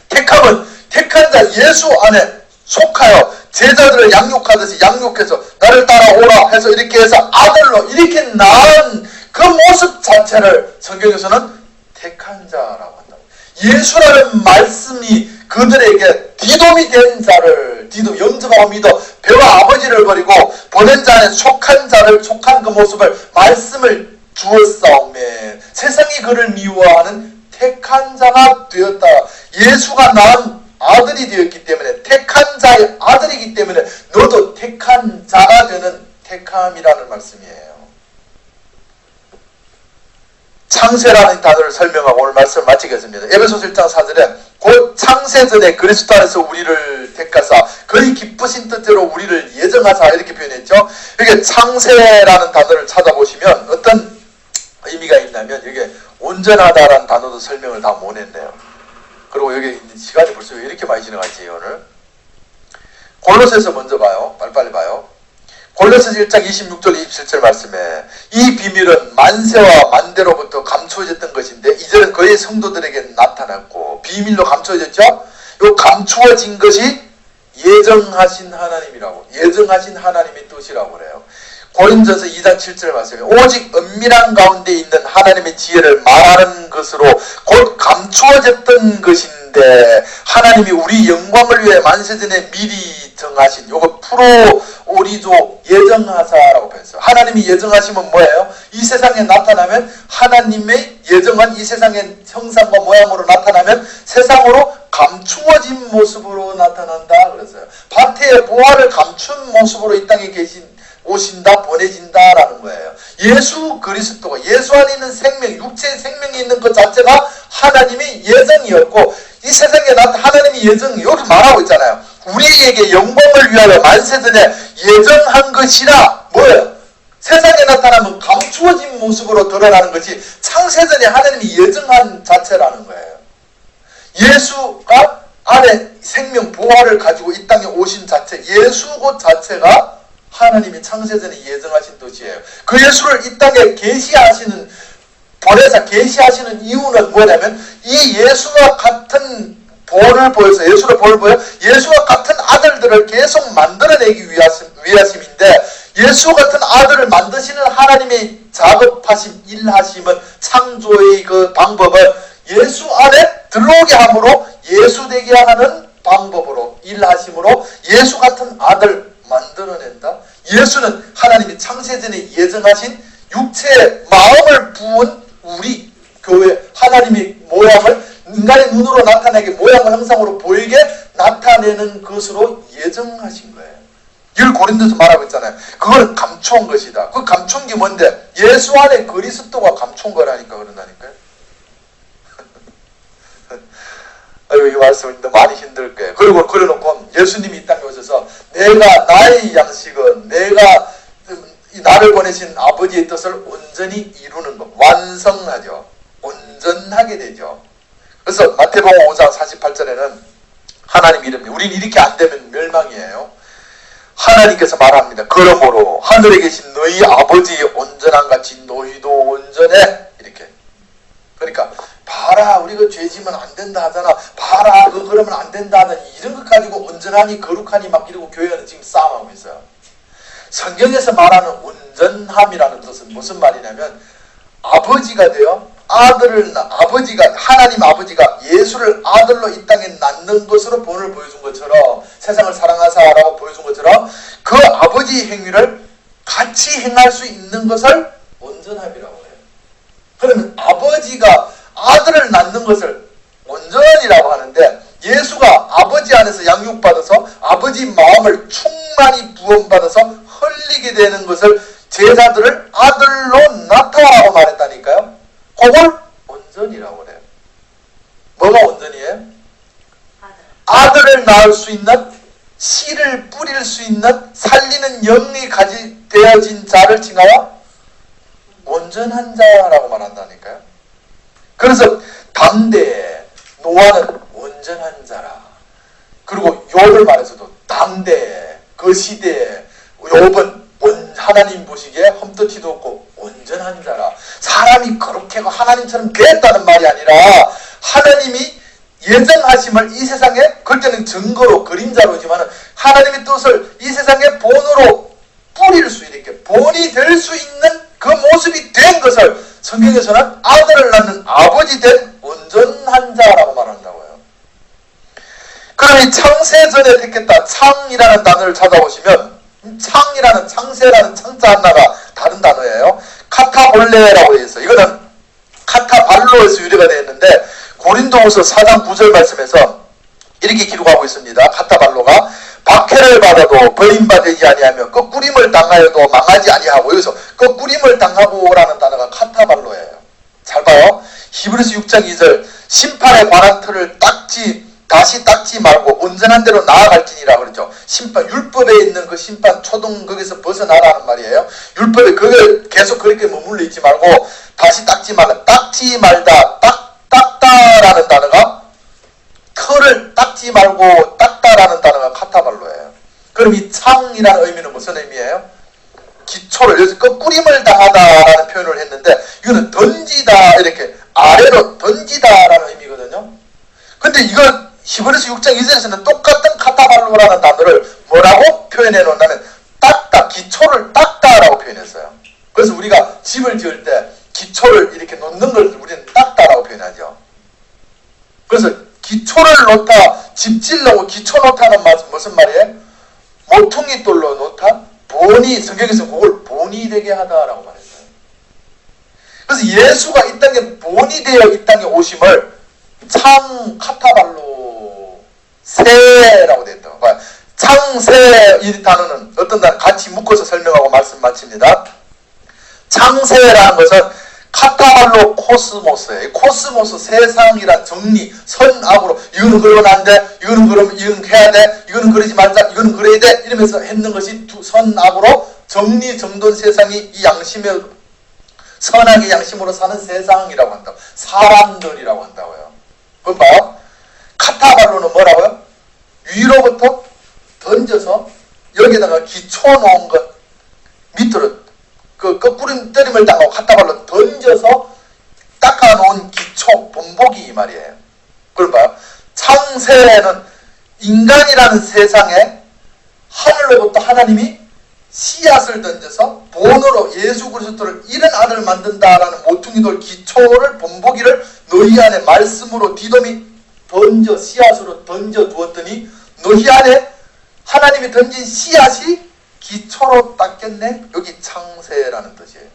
택함은 택한 자 예수 안에 속하여 제자들을 양육하듯이 양육해서 나를 따라오라 해서 이렇게 해서 아들로 이렇게 낳은 그 모습 자체를 성경에서는 택한 자라고 한다. 예수라는 말씀이 그들에게 디돔이 된 자를, 디돔, 영접하고 믿어 배와 아버지를 버리고 보낸 자 안에 속한 자를, 속한 그 모습을, 말씀을 주었사오매 세상이 그를 미워하는 택한 자가 되었다. 예수가 낳은 아들이 되었기 때문에, 택한 자의 아들이기 때문에 너도 택한 자가 되는 택함이라는 말씀이에요. 창세라는 단어를 설명하고 오늘 말씀을 마치겠습니다. 에베소서 1장 4절에 곧 창세전에 그리스도 안에서 우리를 택하사 그의 기쁘신 뜻대로 우리를 예정하사 이렇게 표현했죠. 이게 창세라는 단어를 찾아보시면 어떤 의미가 있냐면 이게 온전하다라는 단어도 설명을 다 못했네요. 그리고 여기 시간이 벌써 왜 이렇게 많이 지나갔지 오늘? 골로새서 먼저 봐요. 빨리빨리 봐요. 골로새서 1장 26절 27절 말씀에 이 비밀은 만세와 만대로부터 감추어졌던 것인데 이제는 그의 성도들에게 나타났고 비밀로 감추어졌죠? 요 감추어진 것이 예정하신 하나님이라고, 예정하신 하나님의 뜻이라고 그래요. 고린도서 2장 7절 말씀에 오직 은밀한 가운데 있는 하나님의 지혜를 말하는 것으로 곧 감추어졌던 것인데 하나님이 우리 영광을 위해 만세전에 미리 정하신, 요거 프로오리조 예정하사라고 표현했어요. 하나님이 예정하시면 뭐예요? 이 세상에 나타나면, 하나님의 예정한 이 세상의 형상과 모양으로 나타나면 세상으로 감추어진 모습으로 나타난다 그랬어요. 박태의 보화를 감춘 모습으로 이 땅에 오신다, 보내진다라는 거예요. 예수 그리스도가, 예수 안에 있는 생명, 육체의 생명이 있는 것 자체가 하나님의 예정이었고, 이 세상에 하나님의 예정, 여기 말하고 있잖아요. 우리에게 영광을 위하여 만세전에 예정한 것이라, 뭐예요? 세상에 나타나면 감추어진 모습으로 드러나는 것이 창세전에 하나님이 예정한 자체라는 거예요. 예수가 안에 생명 보화를 가지고 이 땅에 오신 자체, 예수 그 자체가 하나님이 창세전에 예정하신 뜻이에요. 그 예수를 이 땅에 계시하시는, 보내사 계시하시는 이유는 뭐냐면 이 예수와 같은 본을 보여서, 예수를 본을 보여 예수와 같은 아들들을 계속 만들어내기 위하심인데, 예수 같은 아들을 만드시는 하나님의 작업하심, 일하심은, 창조의 그 방법은 예수 안에 들어오게 함으로, 예수 되게 하는 방법으로, 일하심으로 예수 같은 아들 만들어낸다. 예수는 하나님이 창세전에 예정하신 육체의 마음을 부은 우리 교회, 하나님의 모양을 인간의 눈으로 나타내게, 모양을 형상으로 보이게 나타내는 것으로 예정하신 거예요. 이걸 고린도서 말하고 있잖아요. 그걸 감춰온 것이다. 그 감춘 게 뭔데? 예수 안에 그리스도가 감춘 거라니까 그런다니까요. 아유, 이 말씀은 많이 힘들 거예요. 그리고 그래놓고 예수님이 이 땅에 오셔서 내가, 나의 양식은 내가 나를 보내신 아버지의 뜻을 온전히 이루는 것, 완성하죠. 온전하게 되죠. 그래서 마태복음 5장 48절에는 하나님 이름이, 우린 이렇게 안 되면 멸망이에요. 하나님께서 말합니다. 그러므로 하늘에 계신 너희 아버지의 온전한 같이 너희도 온전해. 이렇게. 그러니까 봐라, 우리가 죄지면 안 된다 하잖아. 봐라, 그러면 안 된다 하는 이런 것 가지고 온전하니 거룩하니 막 이러고 교회는 지금 싸움하고 있어요. 성경에서 말하는 온전함이라는 뜻은 무슨 말이냐면, 아버지가 되어 아들을, 아버지가, 하나님 아버지가 예수를 아들로 이 땅에 낳는 것으로 본을 보여준 것처럼, 세상을 사랑하사라고 보여준 것처럼 그 아버지의 행위를 같이 행할 수 있는 것을 온전함이라고 해요. 그러면 아버지가 아들을 낳는 것을 온전이라고 하는데, 예수가 아버지 안에서 양육받아서 아버지 마음을 충만히 부원받아서 흘리게 되는 것을, 제자들을 아들로 낳다라고 말했다니까요. 그걸 온전이라고 그래요. 뭐가 온전이에요? 아들을 낳을 수 있는, 씨를 뿌릴 수 있는, 살리는 영이 되어진 자를 칭하여 온전한 자라고 말한다니까요. 그래서 당대에 노아는 온전한 자라. 그리고 욥을 말해서도 당대에, 그 시대에 욥은 하나님 보시기에 험터티도 없고 온전한 자라. 사람이 그렇게 하나님처럼 됐다는 말이 아니라 하나님이 예정하심을 이 세상에, 그럴 때는 증거로, 그림자로지만 하나님의 뜻을 이 세상에 본으로 뿌릴 수 있게, 본이 될 수 있는 그 모습이 된 것을 성경에서는 아들을 낳는 아버지 된 온전한 자라고 말한다고요. 그럼 이 창세전에 택했다, 창이라는 단어를 찾아보시면 창이라는, 창세라는 창자 하나가 다른 단어예요. 카타볼레라고 되어 있어요. 이거는 카타발로에서 유래가 되어 있는데 고린도후서 4장 9절 말씀에서 이렇게 기록하고 있습니다. 카타발로가 박해를 받아도 버림받지 아니하며 꺾꾸림을 당하여도 망하지 아니하고, 여기서 꺾꾸림을 당하고라는 단어가 카타발로예요. 잘 봐요. 히브리서 6장 2절 심판에 관한 틀을 다시 닦지 말고 온전한 대로 나아갈지니라 그러죠. 심판, 율법에 있는 그 심판 초등 거기서 벗어나라는 말이에요. 율법에 그걸 계속 그렇게 머물러 있지 말고 다시 닦지 말라. 닦지 말다, 닦다라는 단어가, 틀을 닦지 말고 닦다라는 단어가 카타발로예요. 그럼 이 창이라는 의미는 무슨 의미예요? 기초를, 여기서 꺾꾸림을 당하다라는 표현을 했는데 이거는 던지다, 이렇게 아래로 던지다라는 의미거든요. 근데 이걸 히브리서 6장 2절에서는 똑같은 카타발로라는 단어를 뭐라고 표현해 놓냐면 닦다, 기초를 닦다라고 표현했어요. 그래서 우리가 집을 지을 때 기초를 이렇게 놓는 걸 우리는 닦다라고 표현하죠. 그래서 기초를 놓다, 집 지으려고 기초 놓다는 말은 무슨 말이에요? 모퉁이 돌로 놓다, 본이, 성경에서 그걸 본이 되게 하다라고 말했어요. 그래서 예수가 이 땅에 본이 되어 이 땅에 오심을 창, 카타발로 세라고 되어 있다고 봐요. 창세, 이 단어는 어떤 단어 같이 묶어서 설명하고 말씀 마칩니다. 창세라는 것은 카타발로 코스모스예요. 코스모스, 세상이란 정리, 선악으로 이거는 그러면 안 돼, 이거는 그러면 이건 해야 돼, 이거는 그러지 말자, 이거는 그래야 돼, 이러면서 했는 것이 선악으로 정리정돈 세상이 이 양심의 선악의 양심으로 사는 세상이라고 한다고, 사람들이라고 한다고요. 그럼 봐요. 카타발로는 뭐라고요? 위로부터 던져서 여기다가 기초 놓은 것 밑으로 그 꺾꾸림 때림을 당하고 카타발로 던져서 닦아놓은 기초, 본보기 이 말이에요. 그럼 봐요. 창세는 인간이라는 세상에 하늘로부터 하나님이 씨앗을 던져서 본으로 예수 그리스도를 이런 아들을 만든다라는 모퉁이돌 기초를, 본보기를 너희 안에 말씀으로 디돔이 던져, 씨앗으로 던져 두었더니 너희 안에 하나님이 던진 씨앗이 기초로 닦였네. 여기 창세라는 뜻이에요.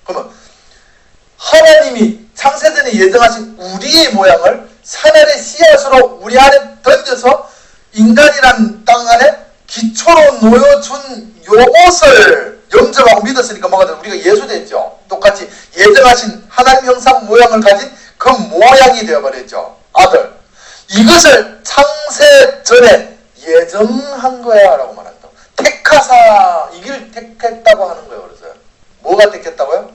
그러면 하나님이 창세전에 예정하신 우리의 모양을 하늘의 씨앗으로 우리 안에 던져서 인간이란 땅 안에 기초로 놓여준 요것을 영접하고 믿었으니까 뭐가 돼? 우리가 예수 됐죠. 똑같이 예정하신 하나님 형상 모양을 가진 그 모양이 되어버렸죠. 아들. 이것을 창세 전에 예정한 거야 라고 말한다고. 택하사, 이 길 택했다고 하는 거예요. 그래서 뭐가 택했다고요?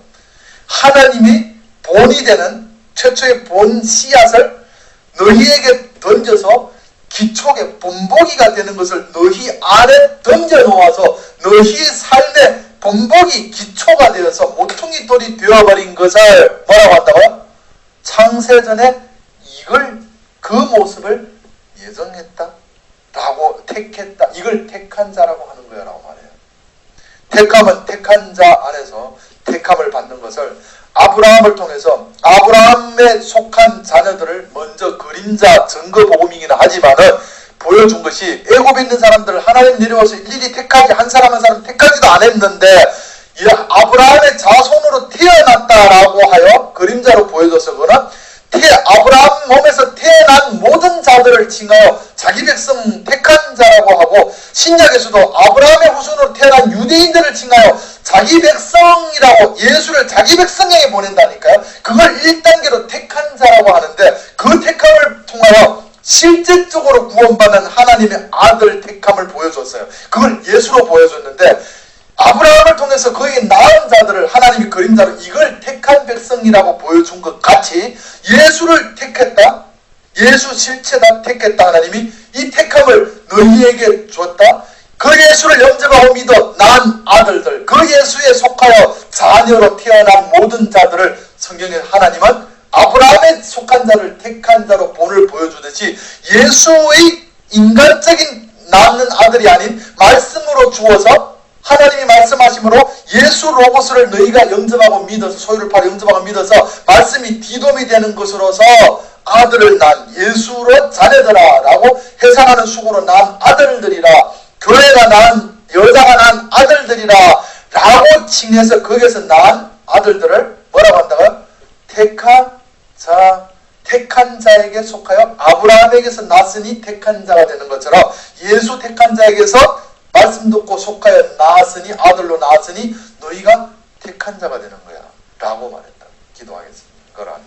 하나님이 본이 되는 최초의 본 씨앗을 너희에게 던져서 기초의 본보기가 되는 것을 너희 안에 던져 놓아서 너희 삶의 본보기 기초가 되어서 모퉁이 돌이 되어버린 것을 뭐라고 한다고요? 창세전에 이걸, 그 모습을 예정했다 라고, 택했다, 이걸 택한 자라고 하는 거야 라고 말해요. 택함은 택한 자 안에서 택함을 받는 것을 아브라함을 통해서 아브라함에 속한 자녀들을 먼저 그림자 증거 복음이긴 하지만은 보여준 것이, 애굽에 있는 사람들을 하나님 내려와서 일일이 택하지, 한 사람 한 사람 택하지도 않았는데 아브라함의 자손으로 태어났다라고 하여 그림자로 보여줘서 그러나 아브라함 몸에서 태어난 모든 자들을 칭하여 자기 백성 택한 자라고 하고, 신약에서도 아브라함의 후손으로 태어난 유대인들을 칭하여 자기 백성이라고, 예수를 자기 백성에게 보낸다니까요. 그걸 1단계로 택한 자라고 하는데 그 택함을 통하여 실제적으로 구원받은 하나님의 아들 택함을 보여줬어요. 그걸 예수로 보여줬는데 아브라함을 통해서 그에게 낳은 자들을 하나님이 그림자로 이걸 택한 백성이라고 보여준 것 같이 예수를 택했다, 예수 실체다 택했다, 하나님이 이 택함을 너희에게 줬다. 그 예수를 영접하고 믿어 낳은 아들들, 그 예수에 속하여 자녀로 태어난 모든 자들을 성경에 하나님은 아브라함에 속한 자를 택한 자로 본을 보여주듯이 예수의 인간적인 낳는 아들이 아닌 말씀으로 주어서 하나님이 말씀하심으로 예수 로고스를 너희가 영접하고 믿어서 소유를 팔아 영접하고 믿어서 말씀이 디돔이 되는 것으로서 아들을 낳은 예수로 자녀들아 라고 해상하는 수고로 낳은 아들들이라 교회가 낳은 여자가 낳은 아들들이라 라고 칭해서 거기에서 낳은 아들들을 뭐라고 한다고요? 택한 자에게 속하여 아브라함에게서 났으니 택한 자가 되는 것처럼 예수 택한 자에게서 말씀 듣고 속하여 낳았으니 아들로 낳았으니 너희가 택한 자가 되는 거야 라고 말했다. 기도하겠습니다. 그러한